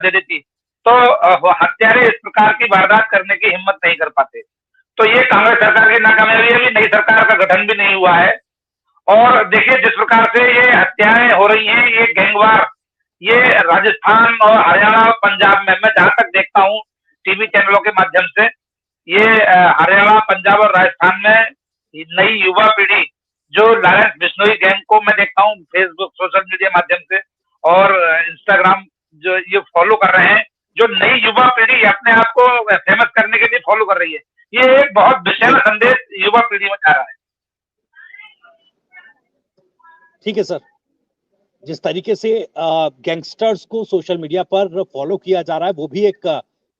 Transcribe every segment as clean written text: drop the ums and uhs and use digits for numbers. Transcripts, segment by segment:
दे देती तो वो हत्यारे इस प्रकार की वारदात करने की हिम्मत नहीं कर पाते। तो ये कांग्रेस सरकार की नाकामयाबी है, अभी नई सरकार का गठन भी नहीं हुआ है। और देखिए जिस प्रकार से ये हत्याएं हो रही हैं, ये गैंगवार, ये राजस्थान और हरियाणा और पंजाब में, मैं जहां तक देखता हूँ टीवी चैनलों के माध्यम से, ये हरियाणा, पंजाब और राजस्थान में नई युवा पीढ़ी जो लॉरेंस बिश्नोई गैंग को मैं देखता हूँ फेसबुक, सोशल मीडिया माध्यम से और इंस्टाग्राम जो ये फॉलो कर रहे हैं, जो नई युवा पीढ़ी अपने आप को फेमस करने के लिए फॉलो कर रही है, ये एक बहुत विषैला संदेश युवा पीढ़ी में जा रहा है। ठीक है सर, जिस तरीके से गैंगस्टर्स को सोशल मीडिया पर फॉलो किया जा रहा है, वो भी एक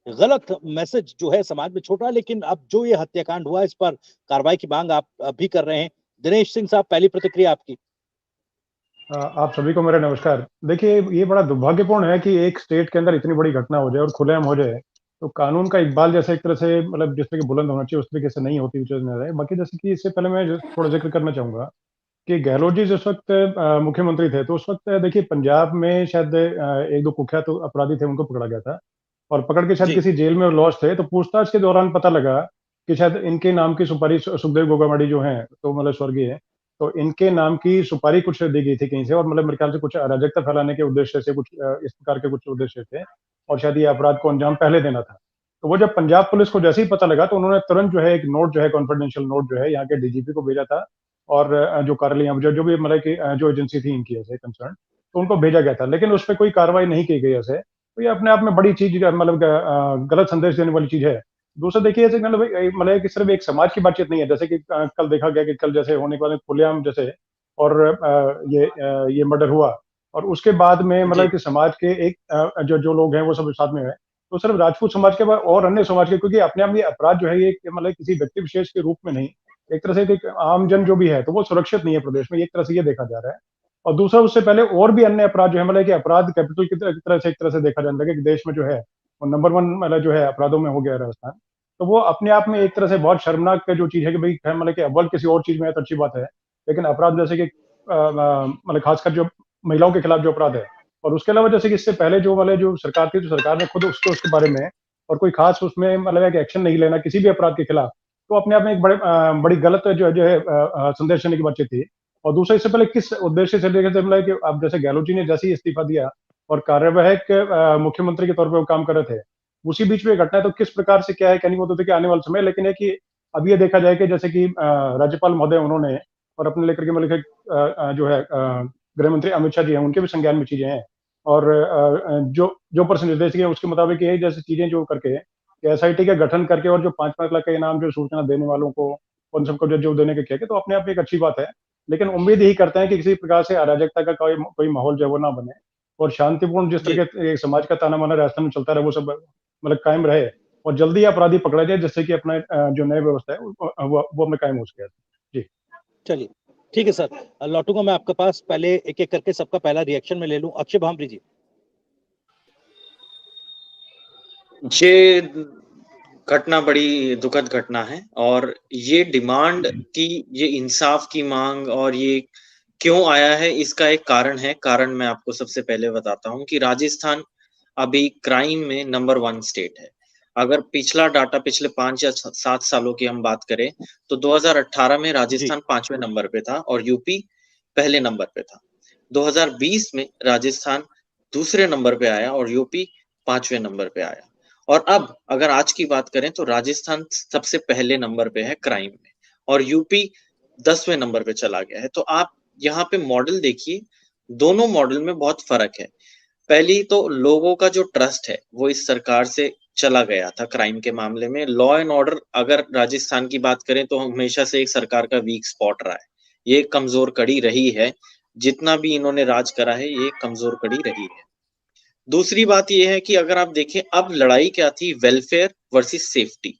गलत मैसेज जो है समाज में छोड़ रहा है। लेकिन अब जो ये हत्याकांड हुआ, इस पर कार्रवाई की मांग आप भी कर रहे हैं। दिनेश सिंह साहब, पहली प्रतिक्रिया आपकी। आप सभी को मेरा नमस्कार। देखिए, ये बड़ा दुर्भाग्यपूर्ण है कि एक स्टेट के अंदर इतनी बड़ी घटना हो जाए और खुलेआम हो जाए, तो कानून का इकबाल जैसे एक तरह से मतलब जिस तरह की बुलंद होना चाहिए उस तरीके से नहीं होती हुई नजर है। बाकी जैसे कि इससे पहले मैं थोड़ा जिक्र करना चाहूंगा कि गहलोत जी जिस वक्त मुख्यमंत्री थे, तो उस वक्त देखिए पंजाब में शायद एक दो कुख्यात अपराधी थे, उनको पकड़ा गया था और पकड़ के शायद किसी जेल में लॉज थे। तो पूछताछ के दौरान पता लगा कि शायद इनके नाम की सुपारी सुखदेव गोगामाड़ी जो हैं, तो मतलब स्वर्गीय है, तो इनके नाम की सुपारी कुछ दी गई थी कहीं से और मतलब मेरे ख्याल से कुछ अराजकता फैलाने के उद्देश्य से कुछ इस प्रकार के कुछ उद्देश्य थे और शायद ये अपराध को अंजाम पहले देना था। तो वो जब पंजाब पुलिस को जैसे ही पता लगा तो उन्होंने तुरंत जो है एक नोट जो है कॉन्फिडेंशियल नोट जो है यहाँ के डीजीपी को भेजा था और जो कार्यालय जो भी मतलब की जो एजेंसी थी इनकी ऐसे कंसर्न, तो उनको भेजा गया था, लेकिन उस पर कोई कार्रवाई नहीं की गई ऐसे। तो ये अपने आप में बड़ी चीज मतलब गलत संदेश देने वाली चीज है। दूसरा देखिए ऐसे मतलब कि सिर्फ एक समाज की बातचीत नहीं है, जैसे कि कल देखा गया कि कल जैसे होने के बाद खुलेआम जैसे और ये मर्डर हुआ और उसके बाद में मतलब कि समाज के एक जो लोग हैं वो सब साथ में है, तो सिर्फ राजपूत समाज के बाद और अन्य समाज के, क्योंकि अपने आप ये अपराध जो है ये मतलब किसी व्यक्ति विशेष के रूप में नहीं, एक तरह से एक आम जन जो भी है तो वो सुरक्षित नहीं है प्रदेश में, एक तरह से ये देखा जा रहा है। और दूसरा उससे पहले और भी अन्य अपराध जो है मतलब कि अपराध कैपिटल की तरह से एक तरह से देखा जाने लगा कि देश में जो है वो नंबर 1 मतलब जो है अपराधों में हो गया राजस्थान। तो वो अपने आप में एक तरह से बहुत शर्मनाक जो चीज है कि भाई मतलब कि अव्वल किसी और चीज में है तो अच्छी बात है, लेकिन अपराध जैसे कि मतलब खासकर जो महिलाओं के खिलाफ जो अपराध है और उसके अलावा जैसे कि इससे पहले जो मतलब जो सरकार थी, तो सरकार ने खुद उसके बारे में और कोई खास उसमें मतलब एक्शन नहीं लेना किसी भी अपराध के खिलाफ, तो अपने आप में एक बड़ी गलत जो है संदेश देने की बातचीत थी। और दूसरा इससे पहले किस उद्देश्य से लेकर मतलब कि अब जैसे गहलोत जी ने जैसे ही इस्तीफा दिया और कार्यवाहक मुख्यमंत्री के तौर पर वो काम कर रहे थे, उसी बीच में घटना है, तो किस प्रकार से क्या है क्या नहीं, वो तो देखिए आने वाला समय, लेकिन है कि अब ये देखा जाए कि जैसे कि राज्यपाल महोदय उन्होंने और अपने लेकर के मतलब जो है गृह मंत्री अमित शाह जी हैं, उनके भी संज्ञान में चीजें हैं और जो प्रश्न निर्देश है उसके मुताबिक ये जैसे चीजें जो करके एसआईटी का गठन करके और जो 5-5 लाख का इनाम जो सूचना देने वालों को उन सबको जो देने के किया, तो अपने आप में एक अच्छी बात है। लेकिन उम्मीद यही करते हैं कि किसी प्रकार से अराजकता का कोई माहौल जो है वो ना बने और शांतिपूर्ण जिस तरह के समाज का ताना बाना राजस्थान में चलता रहे वो सब मतलब कायम रहे और जल्दी अपराधी पकड़ा जाए, जिससे कि अपना जो नई व्यवस्था है वो अपने कायम हो सके। जी चलिए, ठीक है सर, लौटूंगा मैं आपके पास, पहले एक एक करके सबका पहला रिएक्शन में ले लूं। अक्षय भामरी जी। ये घटना बड़ी दुखद घटना है और ये डिमांड की, ये इंसाफ की मांग और ये क्यों आया है इसका एक कारण है। कारण मैं आपको सबसे पहले बताता हूं कि राजस्थान अभी क्राइम में नंबर 1 स्टेट है। अगर पिछला डाटा पिछले 5 या 7 सालों की हम बात करें तो 2018 में राजस्थान 5वें नंबर पे था और यूपी पहले नंबर पे था। 2020 में राजस्थान दूसरे नंबर पे आया और यूपी 5वें नंबर पे आया। और अब अगर आज की बात करें तो राजस्थान सबसे पहले नंबर पे है क्राइम में और यूपी 10वें नंबर पे चला गया है। तो आप यहाँ पे मॉडल देखिए, दोनों मॉडल में बहुत फर्क है। पहली तो लोगों का जो ट्रस्ट है वो इस सरकार से चला गया था क्राइम के मामले में। लॉ एंड ऑर्डर अगर राजस्थान की बात करें तो हमेशा से एक सरकार का वीक स्पॉट रहा है, ये कमजोर कड़ी रही है। जितना भी इन्होंने राज करा है ये कमजोर कड़ी रही है। दूसरी बात ये है कि अगर आप देखें अब लड़ाई क्या थी, वेलफेयर वर्सेस सेफ्टी।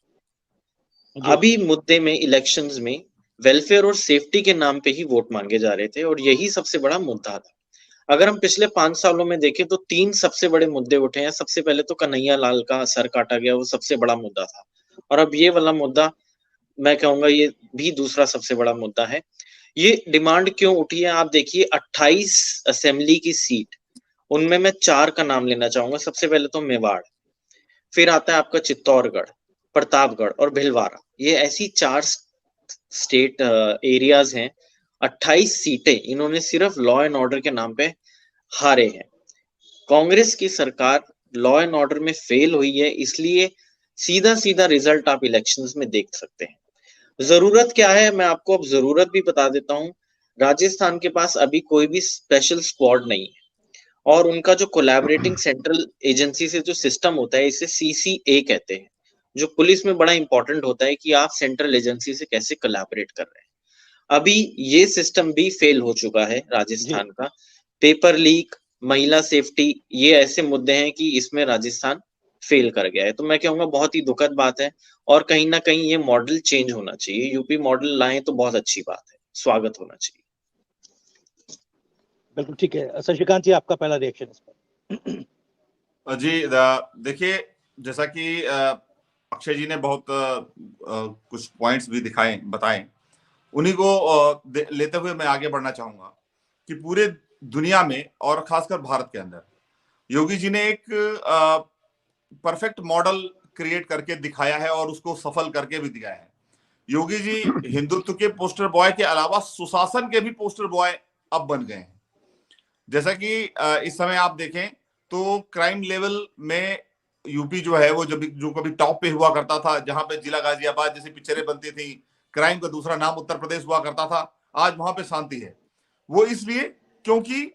अभी मुद्दे में इलेक्शंस में वेलफेयर और सेफ्टी के नाम पे ही वोट मांगे जा रहे थे और यही सबसे बड़ा मुद्दा था। अगर हम पिछले 5 सालों में देखें तो 3 सबसे बड़े मुद्दे उठे हैं। सबसे पहले तो कन्हैया लाल का सर काटा गया, वो सबसे बड़ा मुद्दा था और अब ये वाला मुद्दा मैं कहूंगा ये भी दूसरा सबसे बड़ा मुद्दा है। ये डिमांड क्यों उठी है, आप देखिए 28 असेंबली की सीट उनमें मैं 4 का नाम लेना चाहूंगा। सबसे पहले तो मेवाड़, फिर आता है आपका चित्तौड़गढ़, प्रतापगढ़ और भिलवाड़ा। ये ऐसी 4 स्टेट एरियाज हैं। 28 सीटें इन्होंने सिर्फ लॉ एंड ऑर्डर के नाम पे हारे हैं। कांग्रेस की सरकार लॉ एंड ऑर्डर में फेल हुई है, इसलिए सीधा सीधा रिजल्ट आप इलेक्शंस में देख सकते हैं। जरूरत क्या है, मैं आपको अब जरूरत भी बता देता हूं। राजस्थान के पास अभी कोई भी स्पेशल स्क्वाड नहीं है, और उनका जो कोलैबोरेटिंग सेंट्रल एजेंसी से जो सिस्टम होता है, इसे CCA कहते हैं, जो पुलिस में बड़ा इंपॉर्टेंट होता है कि आप सेंट्रल एजेंसी से कैसे कोलैबोरेट कर रहे हैं। अभी ये सिस्टम भी फेल हो चुका है राजस्थान का। पेपर लीक, महिला सेफ्टी, ये ऐसे मुद्दे हैं कि इसमें राजस्थान फेल कर गया है। तो मैं कहूंगा बहुत ही दुखद बात है, और कहीं ना कहीं ये मॉडल चेंज होना चाहिए। यूपी मॉडल लाएं तो बहुत अच्छी बात है, स्वागत होना चाहिए। बिल्कुल ठीक है। शशिकांत जी, आपका पहला रिएक्शन इस पर। जी देखिए, जैसा कि अक्षय जी ने बहुत कुछ पॉइंट्स भी बताए, उन्हीं को लेते हुए मैं आगे बढ़ना चाहूंगा कि पूरे दुनिया में और खासकर भारत के अंदर योगी जी ने एक परफेक्ट मॉडल क्रिएट करके दिखाया है और उसको सफल करके भी दिया है। योगी जी हिंदुत्व के पोस्टर बॉय के अलावा सुशासन के भी पोस्टर बॉय अब बन गए हैं। जैसा कि इस समय आप देखें तो क्राइम लेवल में यूपी जो है वो जो कभी टॉप पे हुआ करता था, जहां पे जिला गाजियाबाद जैसी पिक्चरें बनती थी, क्राइम का दूसरा नाम उत्तर प्रदेश हुआ करता था, आज वहां पे शांति है। वो इसलिए क्योंकि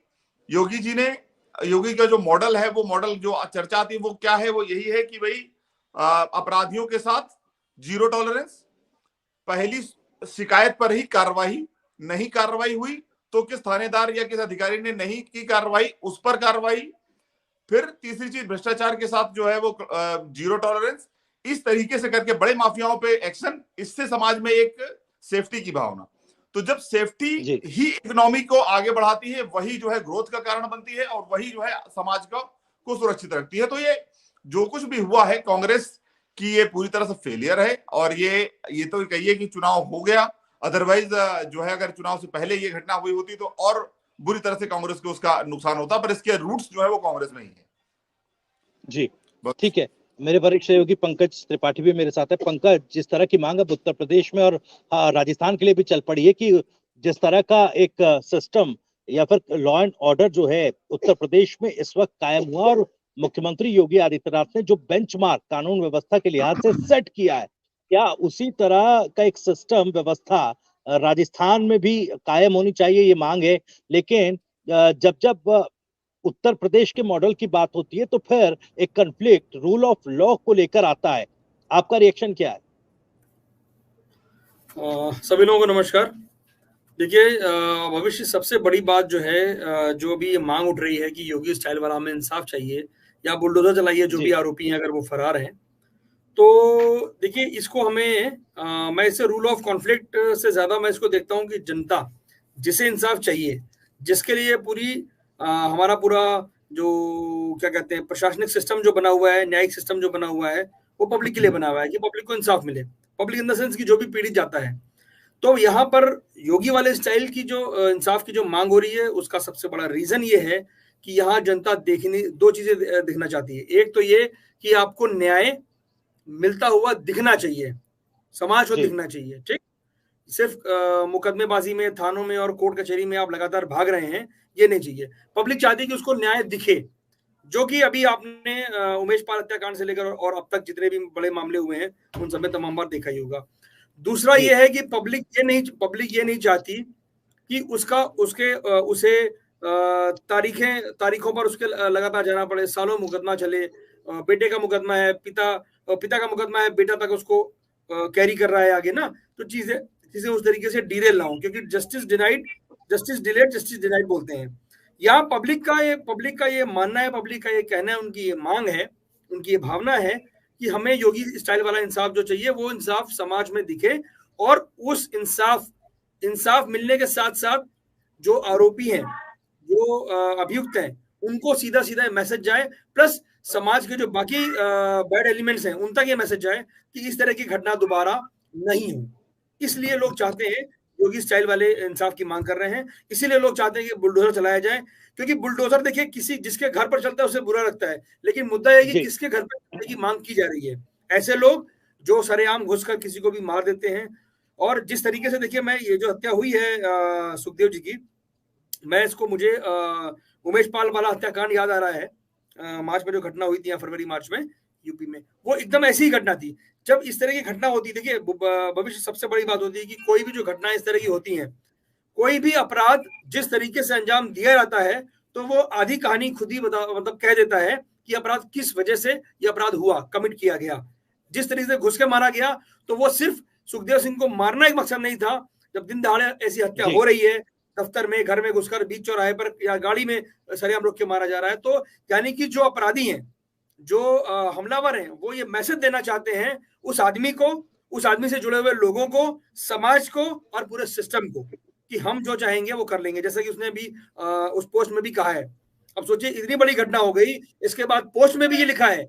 योगी का जो मॉडल है, वो मॉडल जो चर्चा आती है वो क्या है, वो यही है कि भाई अपराधियों के साथ जीरो टॉलरेंस, पहली शिकायत पर ही कार्रवाई, नहीं कार्रवाई हुई तो किस थानेदार या किस अधिकारी ने नहीं की कार्रवाई उस पर कार्रवाई, फिर तीसरी चीज भ्रष्टाचार के साथ जो है वो जीरो टॉलरेंस। इस तरीके से करके बड़े माफियाओं पे एक्शन, इससे समाज में एक सेफ्टी की भावना। तो जब सेफ्टी ही इकोनॉमी को आगे बढ़ाती है, वही जो है ग्रोथ का कारण बनती है और वही जो है समाज को सुरक्षित रखती है। तो ये जो कुछ भी हुआ है कांग्रेस की, ये पूरी तरह से फेलियर है। और ये तो कहिए कि चुनाव हो गया, अदरवाइज जो है अगर चुनाव से पहले ये घटना हुई होती तो और बुरी तरह से कांग्रेस को उसका नुकसान होता, पर इसके रूट्स जो है वो कांग्रेस में ही है। जी ठीक है। मेरे वरिष्ठ सहयोगी पंकज त्रिपाठी भी मेरे साथ है। पंकज, जिस तरह की मांग अब उत्तर प्रदेश में और राजस्थान के लिए भी चल पड़ी है कि जिस तरह का एक सिस्टम या फिर लॉ एंड ऑर्डर जो है उत्तर प्रदेश में इस वक्त कायम हुआ, और मुख्यमंत्री योगी आदित्यनाथ ने जो बेंचमार्क कानून व्यवस्था के लिहाज से सेट किया है, क्या उसी तरह का एक सिस्टम व्यवस्था राजस्थान में भी कायम होनी चाहिए, ये मांग है। लेकिन जब उत्तर प्रदेश के मॉडल की बात होती है तो फिर एक कॉन्फ्लिक्ट रूल ऑफ लॉ को लेकर आता है। आपका रिएक्शन क्या है? सभी लोगों को नमस्कार। देखिए, भविष्य सबसे बड़ी बात जो है, जो भी ये मांग उठ रही है कि योगी स्टाइल वाला हमें इंसाफ चाहिए या बुलडोजर चलाइए, जो भी आरोपी हैं अगर वो फरार हैं, तो देखिए इसको हमें मैं इसे रूल ऑफ कॉन्फ्लिक्ट से ज्यादा मैं इसको देखता हूं कि जनता जिसे इंसाफ चाहिए, जिसके लिए पूरी हमारा पूरा जो क्या कहते हैं प्रशासनिक सिस्टम जो बना हुआ है, न्यायिक सिस्टम जो बना हुआ है, वो पब्लिक के लिए बना हुआ है कि पब्लिक को इंसाफ मिले। पब्लिक इन द सेंस की जो भी पीड़ित जाता है, तो यहाँ पर योगी वाले स्टाइल की जो इंसाफ की जो मांग हो रही है, उसका सबसे बड़ा रीजन ये है कि यहाँ जनता दो चीजें देखना चाहती है। एक तो ये कि आपको न्याय मिलता हुआ दिखना चाहिए, समाज को दिखना चाहिए, ठीक। सिर्फ मुकदमेबाजी में, थानों में और कोर्ट कचहरी में आप लगातार भाग रहे हैं, ये नहीं चाहिए। पब्लिक चाहती है कि उसको न्याय दिखे, जो कि अभी आपने उमेश पाल हत्याकांड से लेकर और अब तक जितने भी बड़े मामले हुए हैं उन सब में तमाम बार देखा ही होगा। दूसरा ये है कि पब्लिक ये नहीं चाहती कि उसे तारीखों पर उसके लगातार जाना पड़े, सालों मुकदमा चले। बेटे का मुकदमा है, पिता का मुकदमा है, बेटा तक उसको कैरी कर रहा है आगे ना, तो चीजें उस तरीके से डीरेल ना हो, क्योंकि जस्टिस डिलेड जस्टिस डिनाइड बोलते हैं। यहाँ पब्लिक का ये मानना है, पब्लिक का ये कहना है, उनकी ये मांग है, उनकी ये भावना है कि हमें योगी स्टाइल वाला इंसाफ जो चाहिए वो इंसाफ समाज में दिखे, और उस इंसाफ मिलने के साथ साथ जो आरोपी हैं, जो अभियुक्त हैं, उनको सीधा मैसेज जाए, प्लस समाज के जो बाकी बैड एलिमेंट्स हैं उन तक ये मैसेज जाए कि इस तरह की घटना दोबारा नहीं हो। इसलिए लोग चाहते हैं योगी स्टाइल वाले इंसाफ की मांग कर रहे हैं। इसीलिए लोग चाहते हैं कि बुलडोजर चलाया जाए, क्योंकि बुलडोजर देखिए किसी जिसके घर पर चलता है उसे बुरा लगता है, लेकिन मुद्दा यह है कि किसके घर पर चलने की मांग की जा रही है। ऐसे लोग जो सरेआम घुसकर किसी को भी मार देते हैं, और जिस तरीके से देखिए मैं ये जो हत्या हुई है सुखदेव जी की, मैं इसको मुझे उमेश पाल वाला हत्याकांड याद आ रहा है। मार्च में जो घटना हुई थी या फरवरी मार्च में यूपी में, वो एकदम ऐसी ही घटना थी। जब इस तरह की घटना होती, देखिए भविष्य सबसे बड़ी बात होती है कि कोई भी जो घटना इस तरह की होती है, कोई भी अपराध जिस तरीके से अंजाम दिया जाता है, तो वो आधी कहानी खुद ही मतलब कह देता है कि अपराध किस वजह से ये अपराध हुआ, कमिट किया गया। जिस तरीके से घुस के मारा गया, तो वो सिर्फ सुखदेव सिंह को मारना एक मकसद नहीं था। जब दिन दहाड़े ऐसी हत्या हो रही है, दफ्तर में, घर में घुसकर, बीच चौराहे पर या गाड़ी में सरेआम रोक के मारा जा रहा है, तो यानी कि जो अपराधी हैं, जो हमलावर हैं, वो ये मैसेज देना चाहते हैं उस आदमी को, उस आदमी से जुड़े हुए लोगों को, समाज को और पूरे सिस्टम को, कि हम जो चाहेंगे वो कर लेंगे। जैसा कि उसने भी उस पोस्ट में भी कहा है। अब सोचिए, इतनी बड़ी घटना हो गई, इसके बाद पोस्ट में भी ये लिखा है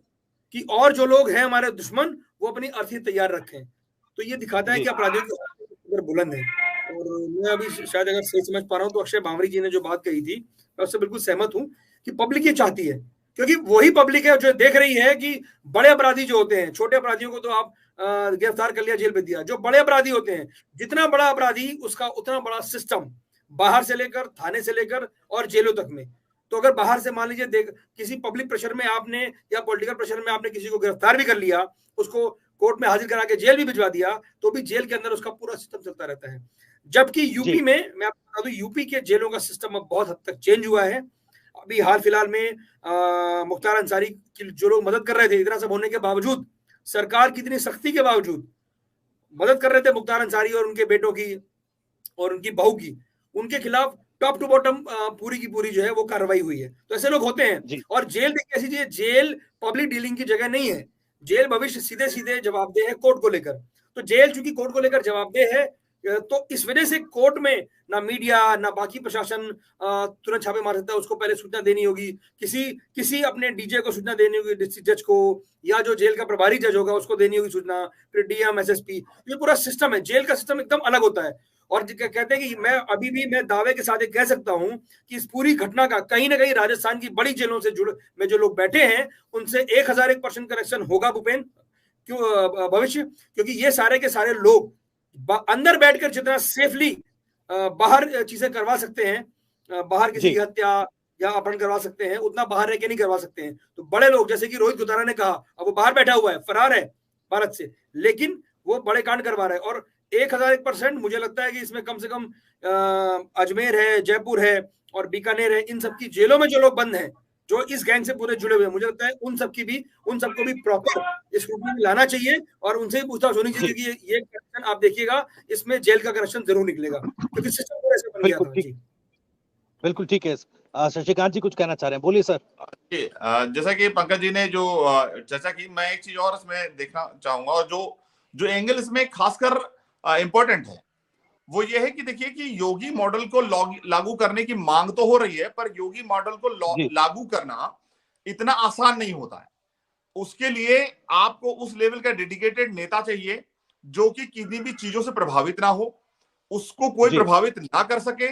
कि और जो लोग हैं हमारे दुश्मन, वो अपनी अर्थी तैयार रखें। तो ये दिखाता है कि अपराधियों की बुलंद है। और मैं अभी शायद अगर सही समझ पा रहा हूँ तो अक्षय भामरी जी ने जो बात कही थी, मैं उससे बिल्कुल सहमत हूँ कि पब्लिक ये चाहती है, क्योंकि वही पब्लिक है जो देख रही है कि बड़े अपराधी जो होते हैं, छोटे अपराधियों को तो आप गिरफ्तार कर लिया, जेल भेज दिया। जो बड़े अपराधी होते हैं, जितना बड़ा अपराधी उसका उतना बड़ा सिस्टम, बाहर से लेकर, थाने से लेकर और जेलों तक में। तो अगर बाहर से मान लीजिए किसी पब्लिक प्रेशर में आपने या पॉलिटिकल प्रेशर में आपने किसी को गिरफ्तार भी कर लिया, उसको कोर्ट में हाजिर करा के जेल भी भिजवा दिया, तो भी जेल के अंदर उसका पूरा सिस्टम चलता रहता है। जबकि यूपी में, मैं आपको बता दूं, यूपी के जेलों का सिस्टम अब बहुत हद तक चेंज हुआ है। अभी हाल फिलहाल में मुख्तार अंसारी की जो लोग मदद कर रहे थे, इतना सब होने के बावजूद, सरकार की इतनी सख्ती के बावजूद मदद कर रहे थे मुख्तार अंसारी और उनके बेटों की और उनकी बहू की, उनके खिलाफ टॉप टू बॉटम पूरी की पूरी जो है वो कार्रवाई हुई है। तो ऐसे लोग होते हैं। और जेल देखिए ऐसी चीज, जेल पब्लिक डीलिंग की जगह नहीं है। जेल भविष्य सीधे सीधे जवाबदेह है कोर्ट को लेकर। तो जेल चूंकि कोर्ट को लेकर जवाबदेह है, तो इस वजह से कोर्ट में ना मीडिया ना बाकी प्रशासन तुरंत छापे मार सकता है। उसको पहले सूचना देनी होगी, किसी अपने डीजे को सूचना देनी होगी, डिस्ट्रिक्ट जज को, या जो जेल का प्रभारी जज होगा उसको देनी होगी सूचना, फिर डीएम, एसएसपी। ये पूरा सिस्टम है, जेल का सिस्टम एकदम अलग होता है। और कहते हैं कि मैं दावे के साथ कह सकता हूं कि इस पूरी घटना का कहीं ना कहीं राजस्थान की बड़ी जेलों से में जो लोग बैठे हैं, उनसे 1001% कनेक्शन होगा भूपेन, क्यों भविष्य, क्योंकि ये सारे के सारे लोग अंदर बैठकर जितना सेफली बाहर चीजें करवा सकते हैं, बाहर किसी की हत्या या अपहरण करवा सकते हैं, उतना बाहर रह के नहीं करवा सकते हैं। तो बड़े लोग, जैसे कि रोहित गुतारा ने कहा, अब वो बाहर बैठा हुआ है, फरार है भारत से, लेकिन वो बड़े कांड करवा रहे हैं। और 1001% मुझे लगता है कि इसमें कम से कम अजमेर है, जयपुर है और बीकानेर है, इन सबकी जेलों में जो लोग बंद हैं, जो इस गैंग से पूरे जुड़े हुए हैं, मुझे लगता है उन सबको भी प्रॉपर स्क्रूटनी में लाना चाहिए और उनसे ही पूछताछ होनी चाहिए, क्योंकि ये कनेक्शन आप देखिएगा, इसमें जेल का कनेक्शन जरूर निकलेगा, क्योंकि सिस्टम पूरा ऐसे बन गया था। जी बिल्कुल ठीक है। शशिकांत जी कुछ कहना चाह रहे हैं, बोलिए सर। जैसा कि पंकज जी ने जो चर्चा की, मैं एक चीज और इसमें देखना चाहूंगा, और जो एंगल इसमें खासकर इंपॉर्टेंट है वो ये है कि देखिए कि योगी मॉडल को लागू करने की मांग तो हो रही है, पर योगी मॉडल को लागू करना इतना आसान नहीं होता है। उसके लिए आपको उस लेवल का डेडिकेटेड नेता चाहिए जो कि किसी भी चीजों से प्रभावित ना हो, उसको कोई प्रभावित ना कर सके,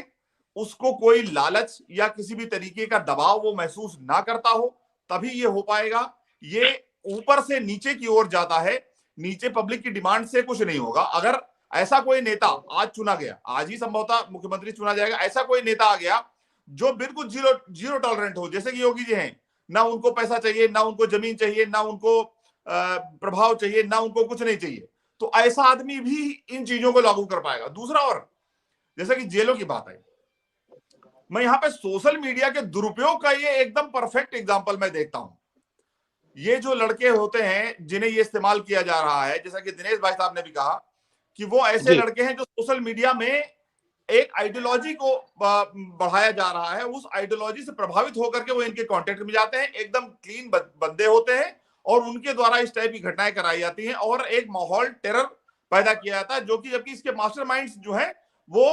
उसको कोई लालच या किसी भी तरीके का दबाव वो महसूस ना करता हो, तभी ये हो पाएगा। ये ऊपर से नीचे की ओर जाता है, नीचे पब्लिक की डिमांड से कुछ नहीं होगा। अगर ऐसा कोई नेता आज चुना गया, आज ही संभवतः मुख्यमंत्री चुना जाएगा, ऐसा कोई नेता आ गया जो बिल्कुल जीरो टॉलरेंट हो, जैसे कि योगी जी हैं, ना उनको पैसा चाहिए, ना उनको जमीन चाहिए, ना उनको प्रभाव चाहिए, ना उनको कुछ नहीं चाहिए, तो ऐसा आदमी भी इन चीजों को लागू कर पाएगा। दूसरा, और जैसा कि जेलों की बात है, मैं यहां पे सोशल मीडिया के दुरुपयोग का ये एकदम परफेक्ट एग्जांपल मैं देखता हूं। ये जो लड़के होते हैं जिन्हें ये इस्तेमाल किया जा रहा है, जैसा कि दिनेश भाई साहब ने भी कहा कि वो ऐसे लड़के हैं जो सोशल मीडिया में एक आइडियोलॉजी को बढ़ाया जा रहा है, उस आइडियोलॉजी से प्रभावित होकर के वो इनके कांटेक्ट में जाते हैं, एकदम क्लीन बंदे होते हैं और उनके द्वारा इस टाइप की घटनाएं कराई जाती हैं और एक माहौल टेरर पैदा किया जाता है, जो कि जबकि इसके मास्टरमाइंड्स जो हैं वो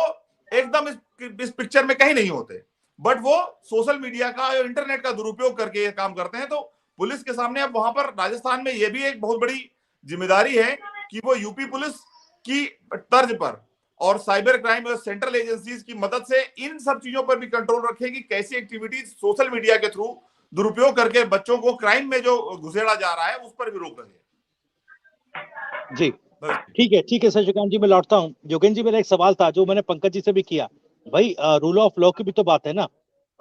एकदम इस पिक्चर में कहीं नहीं होते, बट वो सोशल मीडिया का और इंटरनेट का दुरुपयोग करके ये काम करते हैं। तो पुलिस के सामने अब वहां पर राजस्थान में ये भी एक बहुत बड़ी जिम्मेदारी है कि वो यूपी पुलिस की तर्ज पर और साइबर क्राइम और सेंट्रल एजेंसीज की मदद से इन सब चीजों पर भी कंट्रोल रखे कि कैसी एक्टिविटीज सोशल मीडिया के थ्रू दुरुपयोग करके बच्चों को क्राइम में जो घुसेड़ा जा रहा है उस पर भी रोक रहे। जी ठीक है शशिकांत जी, मैं लौटता हूँ। योगेंद्र जी, मेरा एक सवाल था जो मैंने पंकज जी से भी किया। भाई रूल ऑफ लॉ की भी तो बात है ना।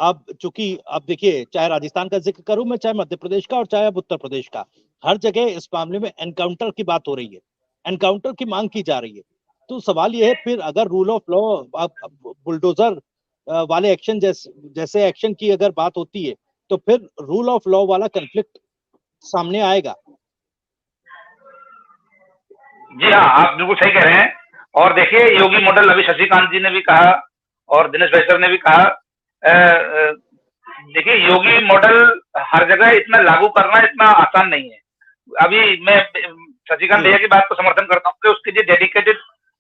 अब चूंकि अब देखिए, चाहे राजस्थान का जिक्र करूं मैं, चाहे मध्य प्रदेश का और चाहे अब उत्तर प्रदेश का, हर जगह इस मामले में एनकाउंटर की बात हो रही है, एनकाउंटर की मांग की जा रही है। तो सवाल यह है, फिर अगर रूल ऑफ लॉ, बुलडोजर वाले एक्शन जैसे एक्शन की अगर बात होती है, तो फिर रूल ऑफ लॉ वाला कन्फ्लिक्ट सामने आएगा। जी हाँ, आप बिल्कुल सही कह रहे हैं। और देखिए, योगी मॉडल अभी शशिकांत जी ने भी कहा और दिनेश भाई सर ने भी कहा। देखिए, योगी मॉडल हर जगह इतना लागू करना इतना आसान नहीं है। अभी मैं शशिकांत भैया की बात को समर्थन करता हूँ कि उसके लिए डेडिकेटेड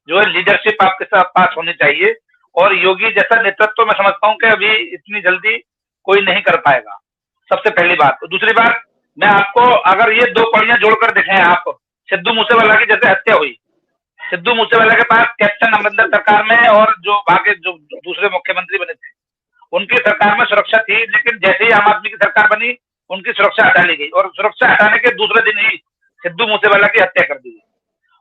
जो है लीडरशिप आपके साथ पास होनी चाहिए, और योगी जैसा नेतृत्व मैं समझता हूँ कि अभी इतनी जल्दी कोई नहीं कर पाएगा, सबसे पहली बात। तो दूसरी बात, मैं आपको अगर ये दो कड़ियां जोड़कर देखें, आप सिद्धू मूसेवाला की जैसे हत्या हुई, सिद्धू मूसेवाला के पास कैप्टन अमरिंदर सरकार में और जो आगे जो दूसरे मुख्यमंत्री बने थे उनकी सरकार में सुरक्षा थी, लेकिन जैसे ही आम आदमी की सरकार बनी उनकी सुरक्षा हटा ली गई, और सुरक्षा हटाने के दूसरे दिन ही सिद्धू मूसेवाला की हत्या कर दी गई।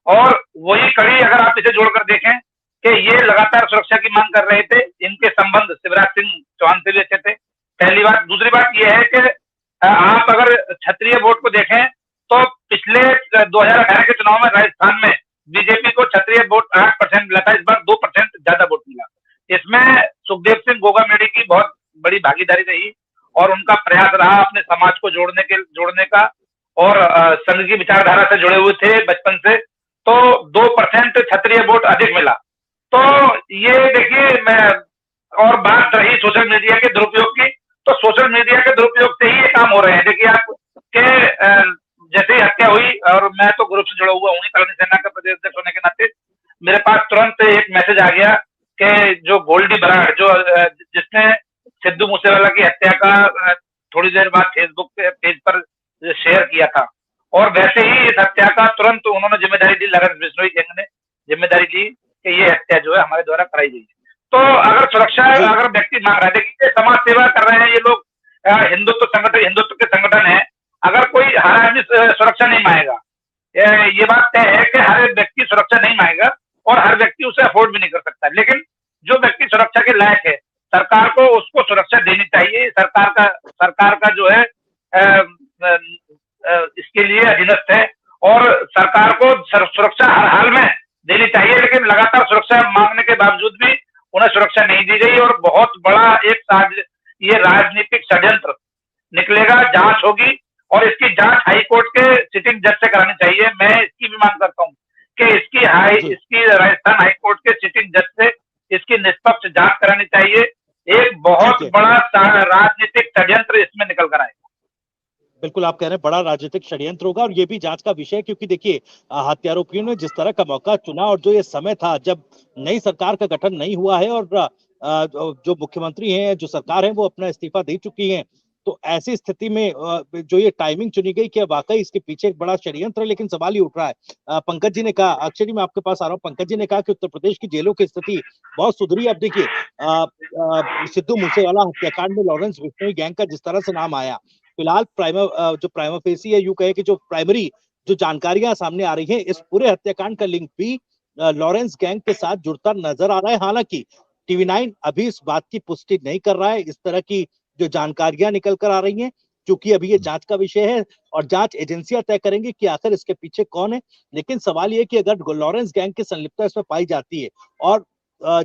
और वही कड़ी अगर आप इसे जोड़कर देखें कि ये लगातार सुरक्षा की मांग कर रहे थे, इनके संबंध शिवराज सिंह चौहान से भी अच्छे थे, पहली बात। दूसरी बात यह है कि आप अगर क्षत्रिय वोट को देखें तो पिछले 2018 के चुनाव में राजस्थान में बीजेपी को क्षत्रिय वोट 8% मिला था, इस बार 2% ज्यादा वोट मिला। इसमें सुखदेव सिंह गोगामेडी की बहुत बड़ी भागीदारी रही, और उनका प्रयास रहा अपने समाज को जोड़ने का, और संघ की विचारधारा से जुड़े हुए थे बचपन से, तो 2% क्षत्रिय वोट अधिक मिला। तो ये देखिए, मैं और बात रही सोशल मीडिया के दुरुपयोग की, तो सोशल मीडिया के दुरुपयोग से ही ये काम हो रहे हैं। देखिए आप के जैसे ही हत्या हुई, और मैं तो ग्रुप से जुड़ा हुआ हूँ कर्मणी सेना का प्रदेश अध्यक्ष होने के नाते, मेरे पास तुरंत एक मैसेज आ गया कि जो गोल्डी बराड़, जो जिसने सिद्धू मूसेवाला की हत्या का थोड़ी देर बाद फेसबुक पेज पर शेयर किया था, और वैसे ही इस हत्या का तुरंत उन्होंने जिम्मेदारी ली, लॉरेंस बिश्नोई गैंग ने जिम्मेदारी ली कि ये हत्या जो है हमारे द्वारा कराई गई है। तो अगर सुरक्षा, अगर व्यक्ति मांग रहा है, देखिए समाज सेवा कर रहे हैं ये लोग, हिंदुत्व के संगठन है, अगर कोई हर आदमी सुरक्षा नहीं मांगेगा, ये बात तय है कि हर व्यक्ति सुरक्षा नहीं मांगेगा और हर व्यक्ति उसे अफोर्ड भी नहीं कर सकता, लेकिन जो व्यक्ति सुरक्षा के लायक है, सरकार को उसको सुरक्षा देनी चाहिए। सरकार का जो है इसके लिए अधीनस्थ है, और सरकार को सुरक्षा हर हाल में देनी चाहिए, लेकिन लगातार सुरक्षा मांगने के बावजूद भी उन्हें सुरक्षा नहीं दी गई, और बहुत बड़ा एक ये राजनीतिक षड्यंत्र निकलेगा, जांच होगी, और इसकी जांच हाई कोर्ट के सिटिंग जज से करानी चाहिए। मैं इसकी भी मांग करता हूँ कि इसकी राजस्थान हाई कोर्ट के सिटिंग जज से इसकी निष्पक्ष जांच करानी चाहिए। एक बहुत बड़ा राजनीतिक षड्यंत्र इसमें निकल कर आएगा। बिल्कुल आप कह रहे हैं, बड़ा राजनीतिक षड्यंत्र होगा, और ये भी जांच का विषय है, क्योंकि देखिए हत्यारोपियों ने जिस तरह का मौका चुना, और जो ये समय था जब नई सरकार का गठन नहीं हुआ है, और जो मुख्यमंत्री हैं, जो सरकार है, वो अपना इस्तीफा दे चुकी है, तो ऐसी स्थिति में जो ये टाइमिंग चुनी गई, क्या वाकई इसके पीछे एक बड़ा षड्यंत्र है? लेकिन सवाल ये उठ रहा है, पंकज जी ने कहा, अक्षय जी मैं आपके पास आ रहा हूँ, पंकज जी ने कहा कि उत्तर प्रदेश की जेलों की स्थिति बहुत सुधरी। अब देखिए सिद्धू मूसेवाला हत्याकांड में लॉरेंस बिश्नोई गैंग का जिस तरह से नाम आया, फिलहाल जो प्राइमा फेसी है, यूं कहे कि जो प्राइमरी जो जानकारियां सामने आ रही हैं, इस पूरे हत्याकांड का लिंक भी लॉरेंस गैंग के साथ जुड़ता नजर आ रहा है। हालांकि टीवी 9 अभी इस बात की पुष्टि नहीं कर रहा है, इस तरह की जो जानकारियां निकल कर आ रही हैं, क्योंकि अभी ये जांच का विषय है और जांच एजेंसियां तय करेंगी कि आखिर इसके पीछे कौन है। लेकिन सवाल ये कि अगर लॉरेंस गैंग की संलिप्तता इसमें पाई जाती है और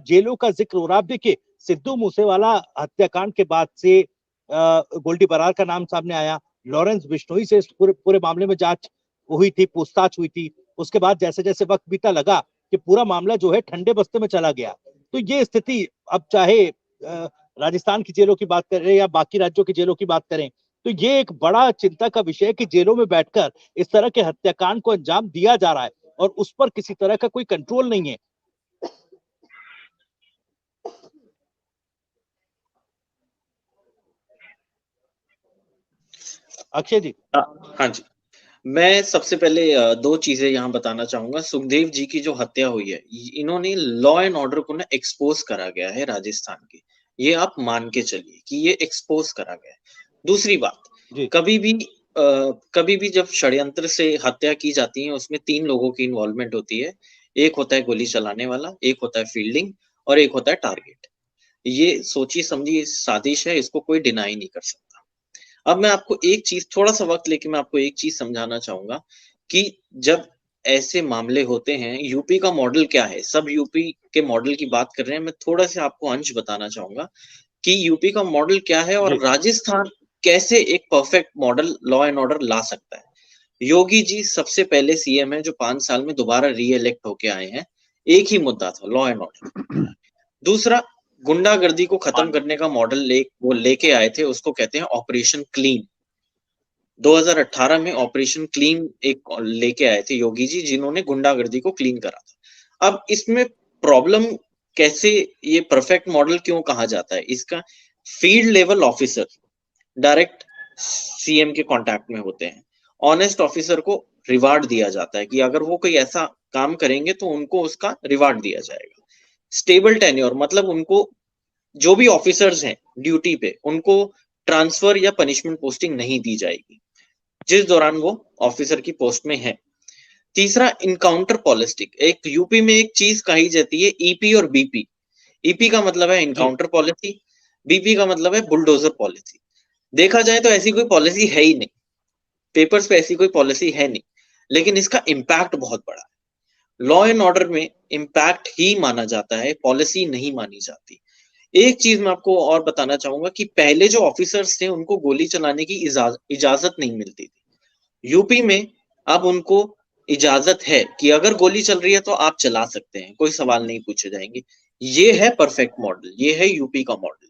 जेलों का जिक्र हो रहा है, देखिए सिद्धू मूसेवाला हत्याकांड के बाद से गोल्डी बराड़ का नाम सामने आया, लॉरेंस बिश्नोई से इस पूरे मामले में जांच हुई थी, पूछताछ हुई थी, उसके बाद जैसे जैसे वक्त बीता लगा कि पूरा मामला जो है ठंडे बस्ते में चला गया। तो ये स्थिति, अब चाहे राजस्थान की जेलों की बात करें या बाकी राज्यों की जेलों की बात करें, तो ये एक बड़ा चिंता का विषय है कि जेलों में बैठकर इस तरह के हत्याकांड को अंजाम दिया जा रहा है और उस पर किसी तरह का कोई कंट्रोल नहीं है। अक्षय जी। हाँ जी, मैं सबसे पहले दो चीजें यहाँ बताना चाहूंगा। सुखदेव जी की जो हत्या हुई है, इन्होंने लॉ एंड ऑर्डर को ना एक्सपोज करा गया है राजस्थान के, ये आप मान के चलिए कि ये एक्सपोज करा गया है। दूसरी बात, जी कभी भी जब षड्यंत्र से हत्या की जाती है उसमें 3 लोगों की इन्वॉल्वमेंट होती है। एक होता है गोली चलाने वाला, एक होता है फील्डिंग और एक होता है टारगेट। ये सोची समझी साजिश है, इसको कोई डिनाई नहीं कर सकता। अब मैं आपको एक चीज, थोड़ा सा वक्त लेके मैं आपको एक चीज समझाना चाहूंगा कि जब ऐसे मामले होते हैं, यूपी का मॉडल क्या है, सब यूपी के मॉडल की बात कर रहे हैं, मैं थोड़ा सा आपको अंश बताना चाहूंगा कि यूपी का मॉडल क्या है और जी राजस्थान कैसे एक perfect model law and order ला सकता है। योगी जी सबसे पहले सीएम है जो 5 साल में दोबारा रीइलेक्ट होके आए हैं। एक ही मुद्दा था, लॉ एंड ऑर्डर। दूसरा, गुंडागर्दी को खत्म करने का मॉडल वो लेके आए थे, उसको कहते हैं ऑपरेशन क्लीन। 2018 में ऑपरेशन क्लीन एक लेके आए थे योगी जी, जिन्होंने गुंडागर्दी को क्लीन करा था। अब इसमें प्रॉब्लम कैसे, ये परफेक्ट मॉडल क्यों कहा जाता है, इसका field level officer direct CM के कांटेक्ट में होते हैं। ऑनेस्ट ऑफिसर को रिवार्ड दिया जाता है कि अगर वो कोई ऐसा काम करेंगे तो उनको उसका रिवार्ड दिया जाएगा। स्टेबल टेन्योर मतलब उनको, जो भी ऑफिसर्स हैं ड्यूटी पे, उनको ट्रांसफर या पनिशमेंट पोस्टिंग नहीं दी जाएगी जिस दौरान वो ऑफिसर की पोस्ट में है। तीसरा, इनकाउंटर पॉलिटिक। एक यूपी में एक चीज कही जाती है ईपी और बीपी। ईपी का मतलब है जी इनकाउंटर पॉलिसी, बीपी का मतलब है बुलडोजर पॉलिसी। देखा जाए तो ऐसी कोई पॉलिसी है ही नहीं, पेपर्स पे ऐसी कोई पॉलिसी है नहीं, लेकिन इसका इम्पैक्ट बहुत बड़ा है। लॉ एंड ऑर्डर में इम्पैक्ट ही माना जाता है, पॉलिसी नहीं मानी जाती। एक चीज मैं आपको और बताना चाहूंगा कि पहले जो ऑफिसर्स थे उनको गोली चलाने की इजाजत नहीं मिलती थी। यूपी में अब उनको इजाजत है कि अगर गोली चल रही है तो आप चला सकते हैं, कोई सवाल नहीं पूछे जाएंगे। ये है परफेक्ट मॉडल, ये है यूपी का मॉडल।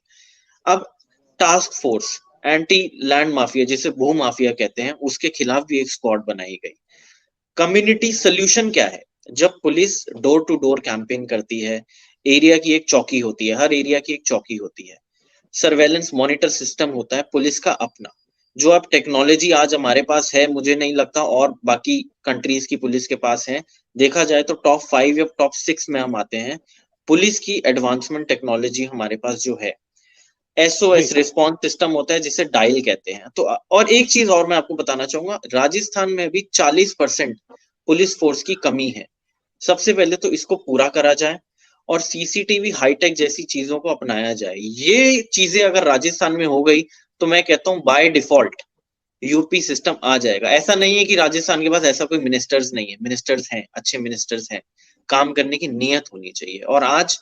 अब task force anti land mafia, जिसे भू माफिया कहते हैं, उसके खिलाफ भी एक स्क्वाड बनाई गई। कम्युनिटी सोल्यूशन क्या है, जब police door to door campaign करती है, एरिया की एक चौकी होती है, हर एरिया की एक चौकी होती है, सर्वेलेंस मॉनिटर सिस्टम होता है पुलिस का अपना, जो अब टेक्नोलॉजी आज हमारे पास है, मुझे नहीं लगता और बाकी कंट्रीज की पुलिस के पास है। देखा जाए तो टॉप 5 या टॉप 6 में हम आते हैं। पुलिस की एडवांसमेंट टेक्नोलॉजी हमारे पास जो है, एसओएस जी रिस्पॉन्स सिस्टम होता है जिसे डायल कहते हैं। तो और एक चीज और मैं आपको बताना चाहूंगा, राजस्थान में भी 40% पुलिस फोर्स की कमी है। सबसे पहले तो इसको पूरा करा जाए और सीसीटीवी हाईटेक जैसी चीजों को अपनाया जाए। ये चीजें अगर राजस्थान में हो गई तो मैं कहता हूँ बाय डिफॉल्ट यूपी सिस्टम आ जाएगा। ऐसा नहीं है कि राजस्थान के पास ऐसा कोई मिनिस्टर्स नहीं है, मिनिस्टर्स हैं, अच्छे मिनिस्टर्स हैं, काम करने की नीयत होनी चाहिए। और आज